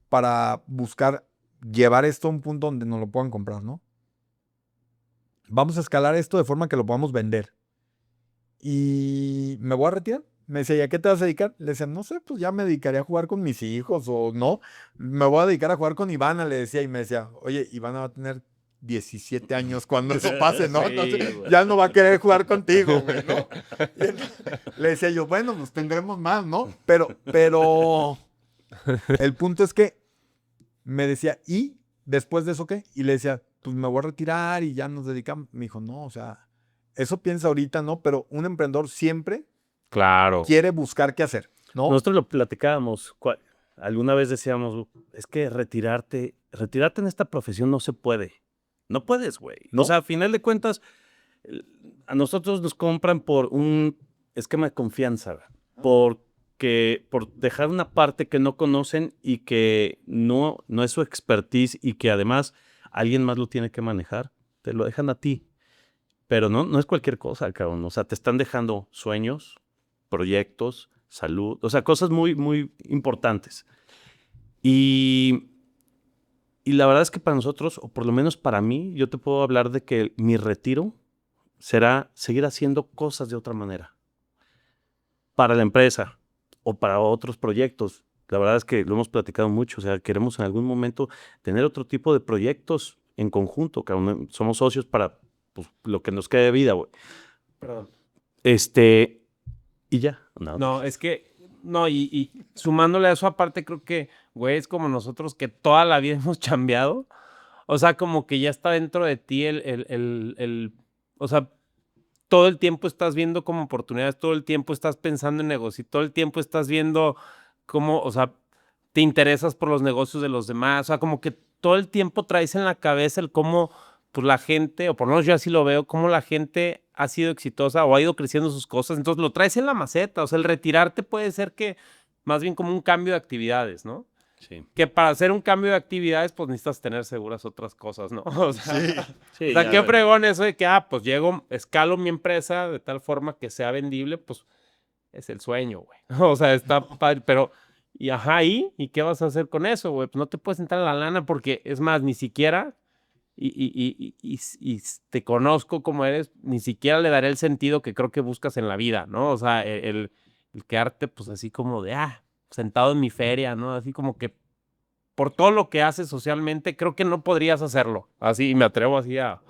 para buscar llevar esto a un punto donde nos lo puedan comprar, ¿no? Vamos a escalar esto de forma que lo podamos vender. Y me voy a retirar. Me decía, ¿y a qué te vas a dedicar? Le decía, no sé, pues ya me dedicaría a jugar con mis hijos o no. Me voy a dedicar a jugar con Ivana, le decía. Y me decía, oye, Ivana va a tener 17 años cuando eso pase, ¿no? Sí, Entonces, güey. ya no va a querer jugar contigo, güey, ¿no? Y entonces, le decía yo, bueno, pues tendremos más, ¿no? Pero el punto es que me decía, ¿y después de eso qué? Y le decía, pues me voy a retirar y ya nos dedicamos. Me dijo, no, o sea, eso piensa ahorita, ¿no? Pero un emprendedor siempre Claro. quiere buscar qué hacer, ¿no? Nosotros lo platicábamos. Alguna vez decíamos, es que retirarte en esta profesión no se puede. No puedes, güey. ¿No? O sea, a final de cuentas, a nosotros nos compran por un esquema de confianza, por dejar una parte que no conocen y que no es su expertise y que además alguien más lo tiene que manejar. Te lo dejan a ti. Pero no es cualquier cosa, cabrón. O sea, te están dejando sueños, proyectos, salud, o sea, cosas muy, muy importantes. Y la verdad es que para nosotros, o por lo menos para mí, yo te puedo hablar de que mi retiro será seguir haciendo cosas de otra manera. Para la empresa o para otros proyectos. La verdad es que lo hemos platicado mucho. O sea, queremos en algún momento tener otro tipo de proyectos en conjunto. Somos socios para pues, lo que nos quede de vida, güey. Perdón. Y ya. No, es que, no, y sumándole a eso aparte, creo que, güey, es como nosotros que toda la vida hemos chambeado. O sea, como que ya está dentro de ti o sea, todo el tiempo estás viendo como oportunidades, todo el tiempo estás pensando en negocio, todo el tiempo estás viendo cómo, o sea, te interesas por los negocios de los demás, o sea, como que todo el tiempo traes en la cabeza el cómo, pues la gente, o por lo menos yo así lo veo, cómo la gente ha sido exitosa o ha ido creciendo sus cosas, entonces lo traes en la maceta, o sea, el retirarte puede ser que más bien como un cambio de actividades, ¿no? Sí. Que para hacer un cambio de actividades, pues necesitas tener seguras otras cosas, ¿no? O sea, Sí, o sea ya, qué bueno. fregón eso de que, pues llego, escalo mi empresa de tal forma que sea vendible, pues es el sueño, güey. O sea, está padre, pero, ¿y qué vas a hacer con eso, güey? Pues no te puedes entrar a la lana porque, es más, ni siquiera, y te conozco como eres, ni siquiera le daré el sentido que creo que buscas en la vida, ¿no? O sea, el quedarte, pues así como de, sentado en mi feria, ¿no? Así como que por todo lo que haces socialmente, creo que no podrías hacerlo. Así, y me atrevo así a...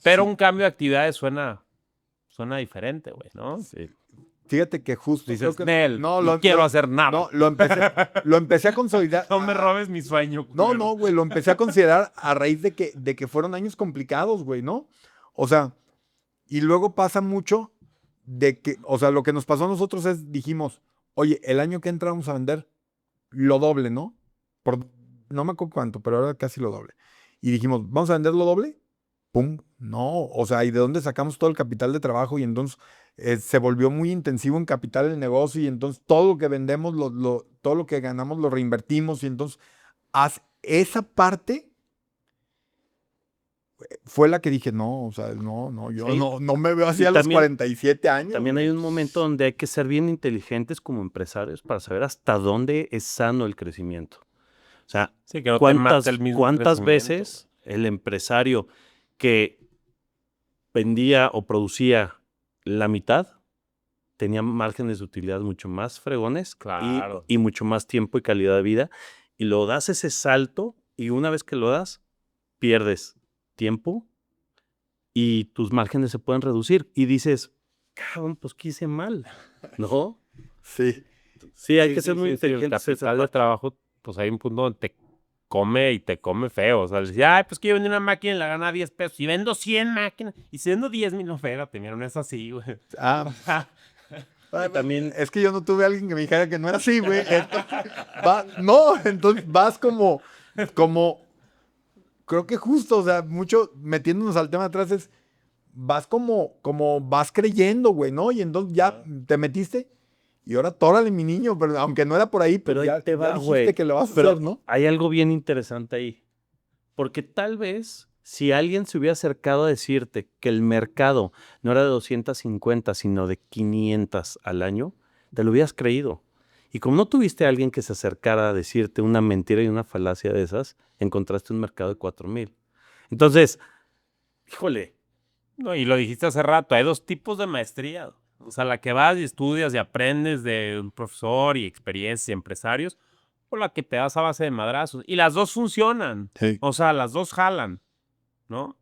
Pero Sí. un cambio de actividades suena diferente, güey, ¿no? Sí. Fíjate que justo Dices, creo que Nel, no no quiero hacer nada. No, lo empecé a consolidar. No me robes mi sueño. No, culero. no, güey, lo empecé a considerar a raíz de que fueron años complicados, güey, ¿no? O sea, y luego pasa mucho de que, o sea, lo que nos pasó a nosotros es, dijimos, oye, el año que entra vamos a vender lo doble, ¿no? No me acuerdo cuánto, pero ahora casi lo doble. Y dijimos, ¿vamos a vender lo doble? ¡Pum! No, o sea, ¿y de dónde sacamos todo el capital de trabajo? Y entonces se volvió muy intensivo en capital el negocio y entonces todo lo que vendemos, todo lo que ganamos lo reinvertimos y entonces esa parte fue la que dije, no, o sea, no, yo Sí. no me veo así Y a los también- 47 años. También hay un momento donde hay que ser bien inteligentes como empresarios para saber hasta dónde es sano el crecimiento. O sea, Sí, que no te mate el mismo ¿cuántas crecimiento. veces el empresario que vendía o producía la mitad tenía márgenes de utilidad mucho más fregones Claro. y mucho más tiempo y calidad de vida? Y lo das ese salto y una vez que lo das, pierdes tiempo y tus márgenes se pueden reducir. Y dices, cabrón, pues ¿qué hice mal? ¿No? Sí. Sí, hay Sí, que ser sí, muy sí, sí, el inteligentes. en esa capital de parte. trabajo, pues hay un punto donde te come y te come feo. O sea, decía, ay, pues que yo vendí una máquina y la gana 10 pesos. Y vendo 100 máquinas. Y si vendo 10,000, no, espérate, mira, no es así, güey. También Es que yo no tuve a alguien que me dijera que no era así, güey. Entonces vas como, creo que justo, o sea, mucho metiéndonos al tema atrás es, vas como vas creyendo, güey, ¿no? Y entonces ya te metiste y ahora tórale, mi niño, pero aunque no era por ahí, pues pero ahí ya, te va, ya güey. dijiste que lo vas a Pero hacer, ¿no? hay algo bien interesante ahí. Porque tal vez si alguien se hubiera acercado a decirte que el mercado no era de 250, sino de 500 al año, te lo hubieras creído. Y como no tuviste a alguien que se acercara a decirte una mentira y una falacia de esas, encontraste un mercado de 4,000. Entonces, híjole, No, y lo dijiste hace rato, hay dos tipos de maestría. O sea, la que vas y estudias y aprendes de un profesor y experiencias y empresarios, o la que te das a base de madrazos. Y las dos funcionan. Sí. O sea, las dos jalan, ¿no?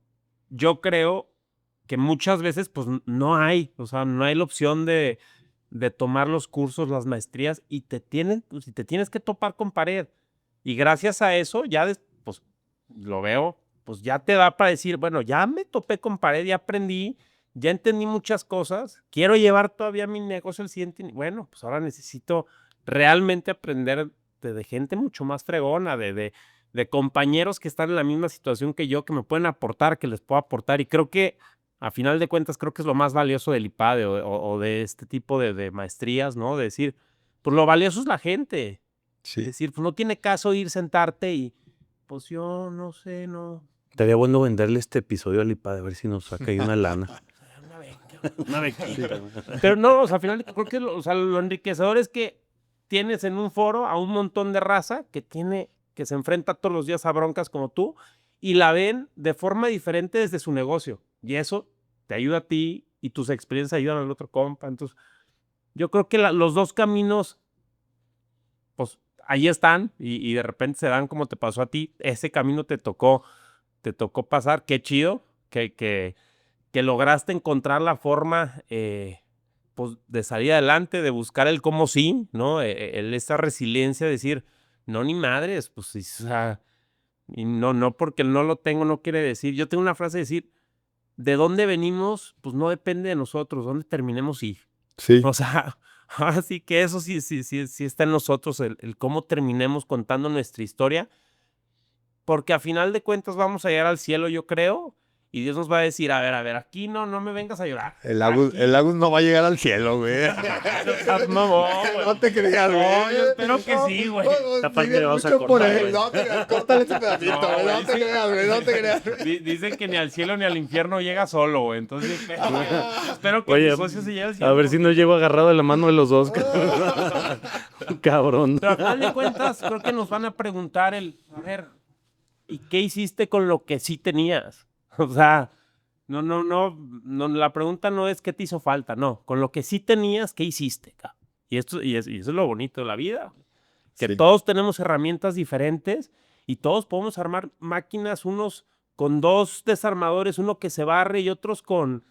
Yo creo que muchas veces, pues, no hay. O sea, no hay la opción de tomar los cursos, las maestrías, y pues, y te tienes que topar con pared. Y gracias a eso, pues, lo veo, pues ya te da para decir, bueno, ya me topé con pared, ya aprendí, ya entendí muchas cosas, quiero llevar todavía mi negocio al siguiente. Bueno, pues ahora necesito realmente aprender de gente mucho más fregona, de compañeros que están en la misma situación que yo, que me pueden aportar, que les puedo aportar. Y creo que, a final de cuentas, creo que es lo más valioso del IPADE o de este tipo de maestrías, ¿no? De decir, pues lo valioso es la gente. Es Sí. decir, pues no tiene caso ir, sentarte y, pues yo no sé, no. estaría bueno venderle este episodio al IPAD a ver si nos saca ahí una lana. Una beca. Una bequita. Pero no, o sea, al final creo que o sea, lo enriquecedor es que tienes en un foro a un montón de raza que se enfrenta todos los días a broncas como tú y la ven de forma diferente desde su negocio. Y eso te ayuda a ti y tus experiencias ayudan al otro compa. Entonces, yo creo que los dos caminos, pues ahí están y de repente se dan como te pasó a ti. Ese camino te tocó pasar. Qué chido que lograste encontrar la forma pues, de salir adelante, de buscar el cómo sí, ¿no? Esa resiliencia de decir, no, ni madres, pues, o sea, y no porque no lo tengo, no quiere decir. Yo tengo una frase de decir, de dónde venimos, pues no depende de nosotros, dónde terminemos sí. Sí. O sea, ahora sí que eso sí está en nosotros, el cómo terminemos contando nuestra historia, porque a final de cuentas vamos a llegar al cielo, yo creo, y Dios nos va a decir, a ver, aquí no me vengas a llorar. El Agus no va a llegar al cielo, güey. No seas mamón, güey. No te creas, güey. No, yo espero que sí, güey. Esta parte Pide la vamos a mucho por cortar, él. güey. No te creas, córtale ese pedacito, No, güey. güey, No te creas, güey. No te creas. Dicen que ni al cielo ni al infierno llega solo, güey. Entonces, espero que Oye, mi socio se llegue al cielo. a ver si no llego agarrado de la mano de los dos. Cabrón. Pero a final de cuentas, creo que nos van a preguntar a ver, ¿y qué hiciste con lo que sí tenías? O sea, no, la pregunta no es qué te hizo falta, no, con lo que sí tenías, ¿qué hiciste, cabrón? Y eso es lo bonito de la vida, que Sí. todos tenemos herramientas diferentes y todos podemos armar máquinas, unos con 2 desarmadores, uno que se barre y otros con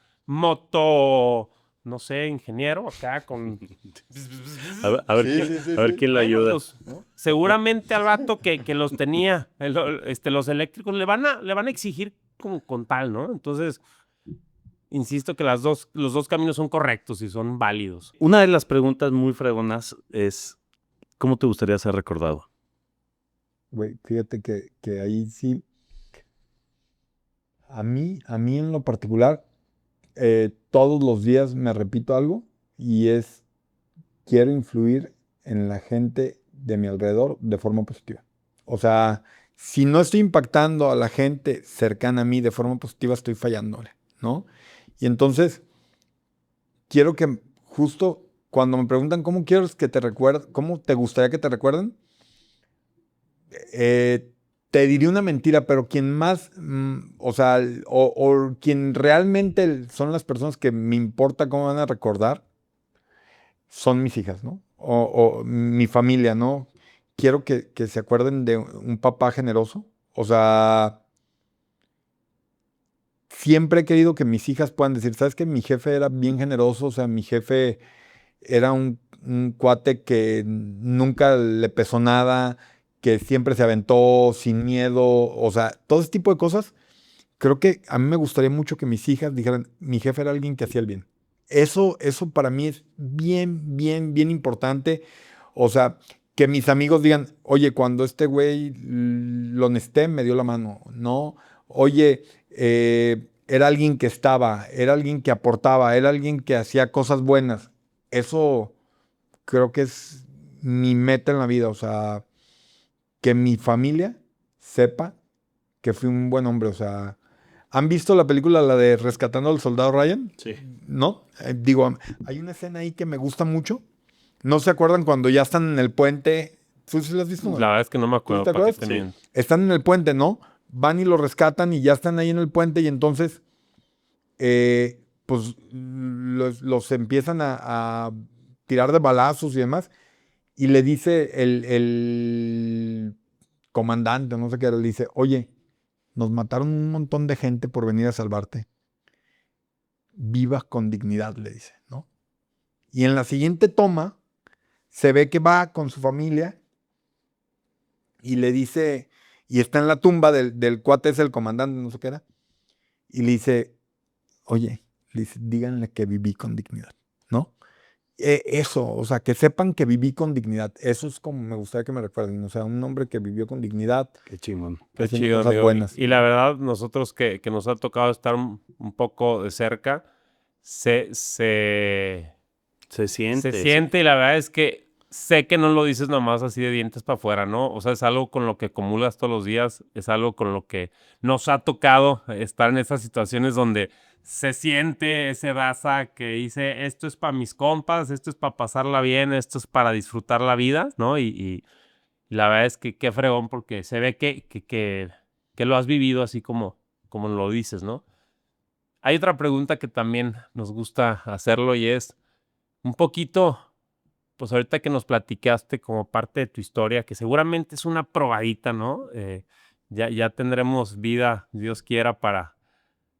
no sé, ingeniero, acá con... A ver, Sí, a ver sí. quién le Bueno, ayuda. pues, seguramente al vato que los tenía, los eléctricos, le van a exigir como con tal, ¿no? Entonces, insisto que los dos caminos son correctos y son válidos. Una de las preguntas muy fregonas es, ¿cómo te gustaría ser recordado? Güey, fíjate que ahí sí. A mí en lo particular, todos los días me repito algo y es, quiero influir en la gente de mi alrededor de forma positiva. O sea, si no estoy impactando a la gente cercana a mí de forma positiva, estoy fallándole, ¿no? Y entonces, quiero que justo cuando me preguntan cómo quieres que te recuerden, cómo te gustaría que te recuerden, te diría una mentira, pero quien más, o sea, o quien realmente son las personas que me importa cómo van a recordar, son mis hijas, ¿no? O mi familia, ¿no? Quiero que se acuerden de un papá generoso. O sea, siempre he querido que mis hijas puedan decir, ¿sabes qué? Mi jefe era bien generoso, o sea, mi jefe era un cuate que nunca le pesó nada, que siempre se aventó sin miedo, o sea, todo ese tipo de cosas. Creo que a mí me gustaría mucho que mis hijas dijeran, mi jefe era alguien que hacía el bien. Eso para mí es bien, bien, bien importante. O sea, que mis amigos digan, oye, cuando este güey lo necesité, me dio la mano. No, oye, era alguien que estaba, era alguien que aportaba, era alguien que hacía cosas buenas. Eso creo que es mi meta en la vida. O sea, que mi familia sepa que fui un buen hombre. O sea, ¿han visto la película, la de Rescatando al Soldado Ryan? Sí. ¿No? Digo, hay una escena ahí que me gusta mucho. ¿No se acuerdan cuando ya están en el puente? ¿Tú sí lo has visto? La verdad es que no me ¿Tú acuerdo. te ¿Para qué acuerdas? te miento? Están en el puente, ¿no? Van y lo rescatan y ya están ahí en el puente y entonces, pues, los empiezan a tirar de balazos y demás. Y le dice el comandante, no sé qué, le dice, oye, nos mataron un montón de gente por venir a salvarte. Viva con dignidad, le dice, ¿no? Y en la siguiente toma se ve que va con su familia y le dice, y está en la tumba del cuate, es el comandante, no sé qué era, y le dice, oye, le dice, díganle que viví con dignidad, ¿no? Eso, o sea, que sepan que viví con dignidad. Eso es como me gustaría que me recuerden. O sea, un hombre que vivió con dignidad, Qué chingón. Qué haciendo chido, cosas amigo. buenas. Y la verdad, nosotros que nos ha tocado estar un poco de cerca, se Se siente. siente y la verdad es que sé que no lo dices nomás así de dientes para afuera, ¿no? O sea, es algo con lo que acumulas todos los días, es algo con lo que nos ha tocado estar en esas situaciones donde se siente ese raza que dice, esto es para mis compas, esto es para pasarla bien, esto es para disfrutar la vida, ¿no? Y la verdad es que qué fregón porque se ve que lo has vivido así como lo dices, ¿no? Hay otra pregunta que también nos gusta hacerlo y es un poquito, pues ahorita que nos platicaste como parte de tu historia, que seguramente es una probadita, ¿no? Ya tendremos vida, Dios quiera, para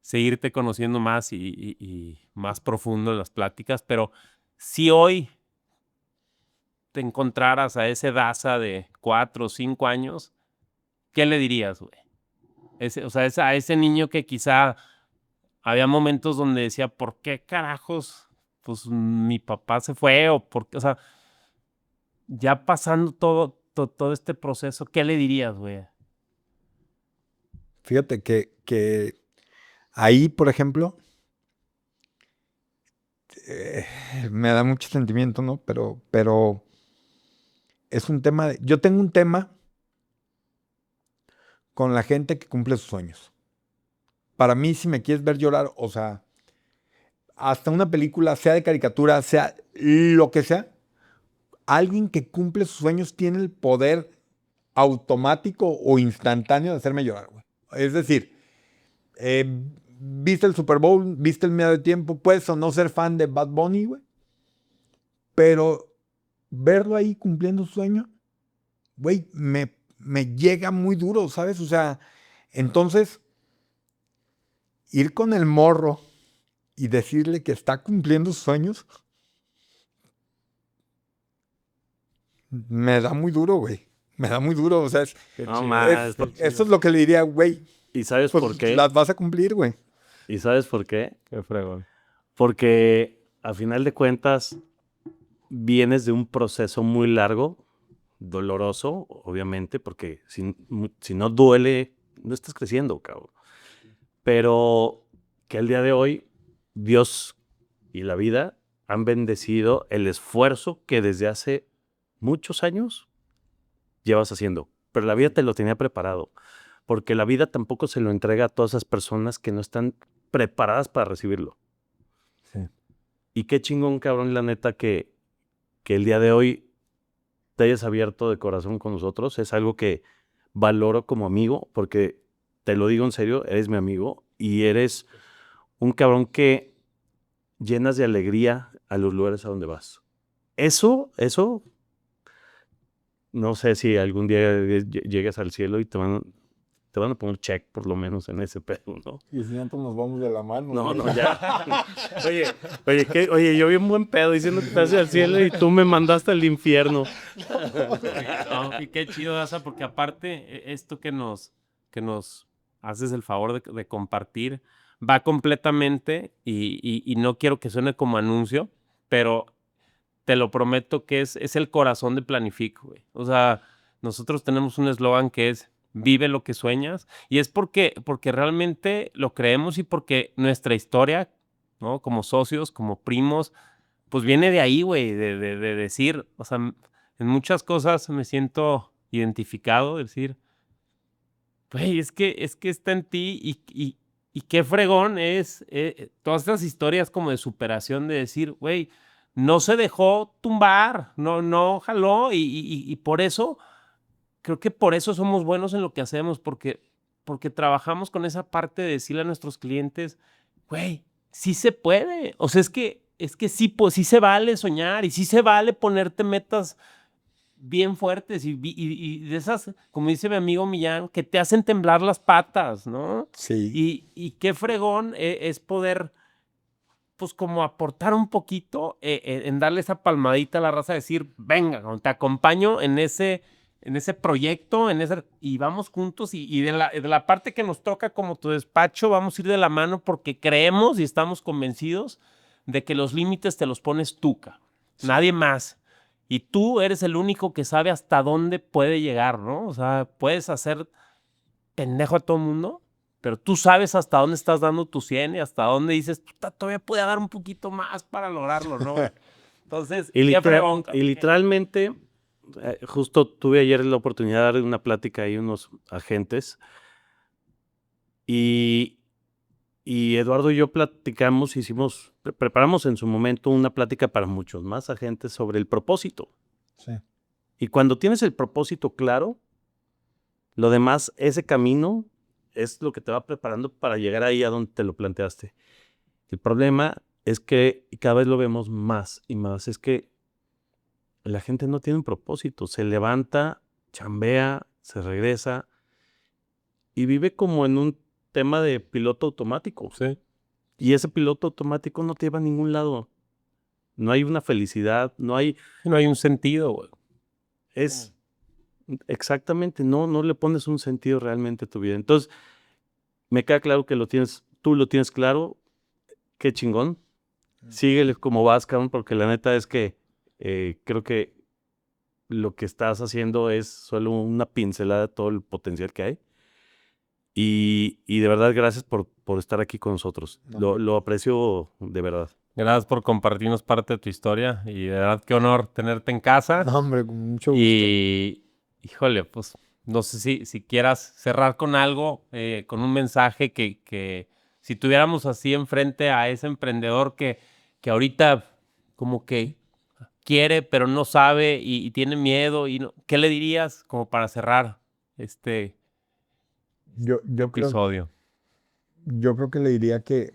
seguirte conociendo más y más profundo en las pláticas, pero si hoy te encontraras a ese Daza de 4 o 5 años, ¿qué le dirías, güey? O sea, a ese niño que quizá había momentos donde decía, ¿por qué carajos? Pues mi papá se fue o por qué, o sea, ya pasando todo este proceso, ¿qué le dirías, güey? Fíjate que ahí, por ejemplo, eh, me da mucho sentimiento, ¿no? Pero es un tema de... Yo tengo un tema con la gente que cumple sus sueños. Para mí, si me quieres ver llorar, o sea, hasta una película, sea de caricatura, sea lo que sea, alguien que cumple sus sueños tiene el poder automático o instantáneo de hacerme llorar, güey. Es decir, viste el Super Bowl, viste el medio de tiempo, puedes o no ser fan de Bad Bunny, güey, pero verlo ahí cumpliendo su sueño, güey, me llega muy duro, ¿sabes? O sea, entonces, ir con el morro y decirle que está cumpliendo sus sueños, me da muy duro, güey. Me da muy duro, o sea, No más. eso es lo que le diría, güey, ¿Y sabes por pues qué? las vas a cumplir, güey. ¿Y sabes por qué? Qué fregón. Porque a final de cuentas vienes de un proceso muy largo, doloroso, obviamente, porque si no duele, no estás creciendo, cabrón. Pero que el día de hoy Dios y la vida han bendecido el esfuerzo que desde hace muchos años llevas haciendo. pero la vida te lo tenía preparado, porque la vida tampoco se lo entrega a todas esas personas que no están preparadas para recibirlo. Sí. Y qué chingón, cabrón, la neta, que el día de hoy te hayas abierto de corazón con nosotros. Es algo que valoro como amigo, porque te lo digo en serio, eres mi amigo y eres un cabrón que llenas de alegría a los lugares a donde vas. Eso, no sé si algún día llegues al cielo y te van a poner check por lo menos en ese pedo, ¿no? Y si nosotros nos vamos de la mano. No, ya. Oye, yo vi un buen pedo diciendo que te hace al cielo y tú me mandaste al infierno. No, y qué chido, Daza, porque aparte, esto que nos haces el favor de compartir, va completamente, y no quiero que suene como anuncio, pero te lo prometo que es el corazón de Planifico, güey. O sea, nosotros tenemos un eslogan que es vive lo que sueñas, y es porque realmente lo creemos y porque nuestra historia, ¿no? Como socios, como primos, pues viene de ahí, güey, de decir, o sea, en muchas cosas me siento identificado, de decir, güey, es que está en ti, y qué fregón es todas estas historias como de superación, de decir, güey, no se dejó tumbar, no jaló, y por eso, creo que por eso somos buenos en lo que hacemos, porque trabajamos con esa parte de decirle a nuestros clientes, güey, sí se puede. O sea, es que sí, pues sí se vale soñar, y sí se vale ponerte metas bien fuertes, y de esas, como dice mi amigo Millán, que te hacen temblar las patas, ¿no? Sí. Y qué fregón es poder, pues, como aportar un poquito en darle esa palmadita a la raza, decir, venga, te acompaño en ese proyecto, y vamos juntos, y de la parte que nos toca como tu despacho, vamos a ir de la mano, porque creemos y estamos convencidos de que los límites te los pones tú, cabrón. Nadie más. Y tú eres el único que sabe hasta dónde puede llegar, ¿no? O sea, puedes hacer pendejo a todo el mundo, pero tú sabes hasta dónde estás dando tu 100 y hasta dónde dices, puta, todavía puede dar un poquito más para lograrlo, ¿no? Entonces, qué fregón, Y literalmente, justo tuve ayer la oportunidad de dar una plática ahí a unos agentes y Eduardo y yo platicamos, preparamos en su momento una plática para muchos más agentes sobre el propósito. Sí. Y cuando tienes el propósito claro, lo demás, ese camino es lo que te va preparando para llegar ahí a donde te lo planteaste. El problema es que, y cada vez lo vemos más y más, es que la gente no tiene un propósito. Se levanta, chambea, se regresa y vive como en un tema de piloto automático. Sí. Y ese piloto automático no te lleva a ningún lado. No hay una felicidad, no hay... No hay un sentido, güey. Es exactamente, no le pones un sentido realmente a tu vida. Entonces, me queda claro que tú lo tienes claro. Qué chingón. Síguele como vas, cabrón, porque la neta es que creo que lo que estás haciendo es solo una pincelada de todo el potencial que hay. Y de verdad, gracias por estar aquí con nosotros. No. Lo aprecio de verdad. Gracias por compartirnos parte de tu historia, y de verdad qué honor tenerte en casa. No, hombre, con mucho gusto. Y, híjole, pues no sé si quieras cerrar con algo, con un mensaje que si tuviéramos así enfrente a ese emprendedor que ahorita como que quiere, pero no sabe, y tiene miedo, ¿qué le dirías como para cerrar este Yo episodio? creo que le diría que,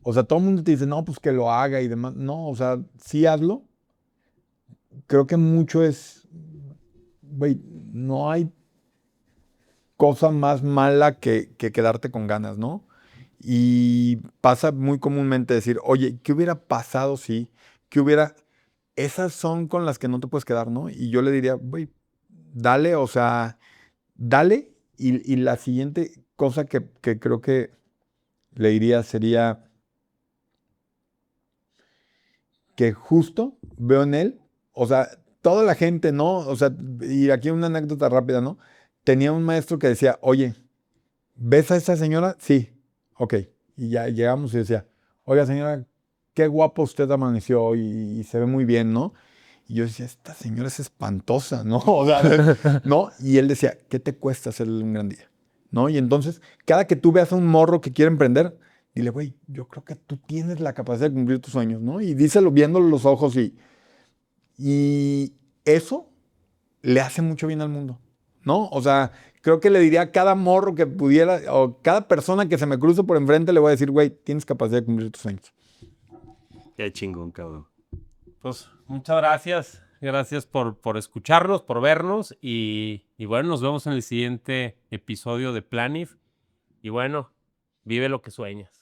o sea, todo el mundo te dice, no, pues que lo haga y demás. No, o sea, sí hazlo. Creo que mucho es, güey, no hay cosa más mala que quedarte con ganas, ¿no? Y pasa muy comúnmente decir, oye, ¿qué hubiera pasado si? ¿Qué hubiera? Esas son con las que no te puedes quedar, ¿no? Y yo le diría, güey, dale, o sea, dale. Y la siguiente cosa que creo que le diría sería que justo veo en él, o sea, toda la gente, ¿no? O sea, y aquí una anécdota rápida, ¿no? Tenía un maestro que decía, oye, ¿ves a esa señora? Sí, ok. Y ya llegamos y decía, oiga señora, qué guapo usted amaneció hoy y se ve muy bien, ¿no? Y yo decía, esta señora es espantosa, ¿no? O sea, ¿no? Y él decía, ¿qué te cuesta hacerle un gran día? ¿No? Y entonces, cada que tú veas a un morro que quiere emprender, dile, güey, yo creo que tú tienes la capacidad de cumplir tus sueños, ¿no? Y díselo viéndolo los ojos y eso le hace mucho bien al mundo, ¿no? O sea, creo que le diría a cada morro que pudiera, o cada persona que se me cruce por enfrente, le voy a decir, güey, tienes capacidad de cumplir tus sueños. Qué chingón, cabrón. Pues muchas gracias. Gracias por escucharnos, por vernos. Y bueno, nos vemos en el siguiente episodio de Planif. Y bueno, vive lo que sueñas.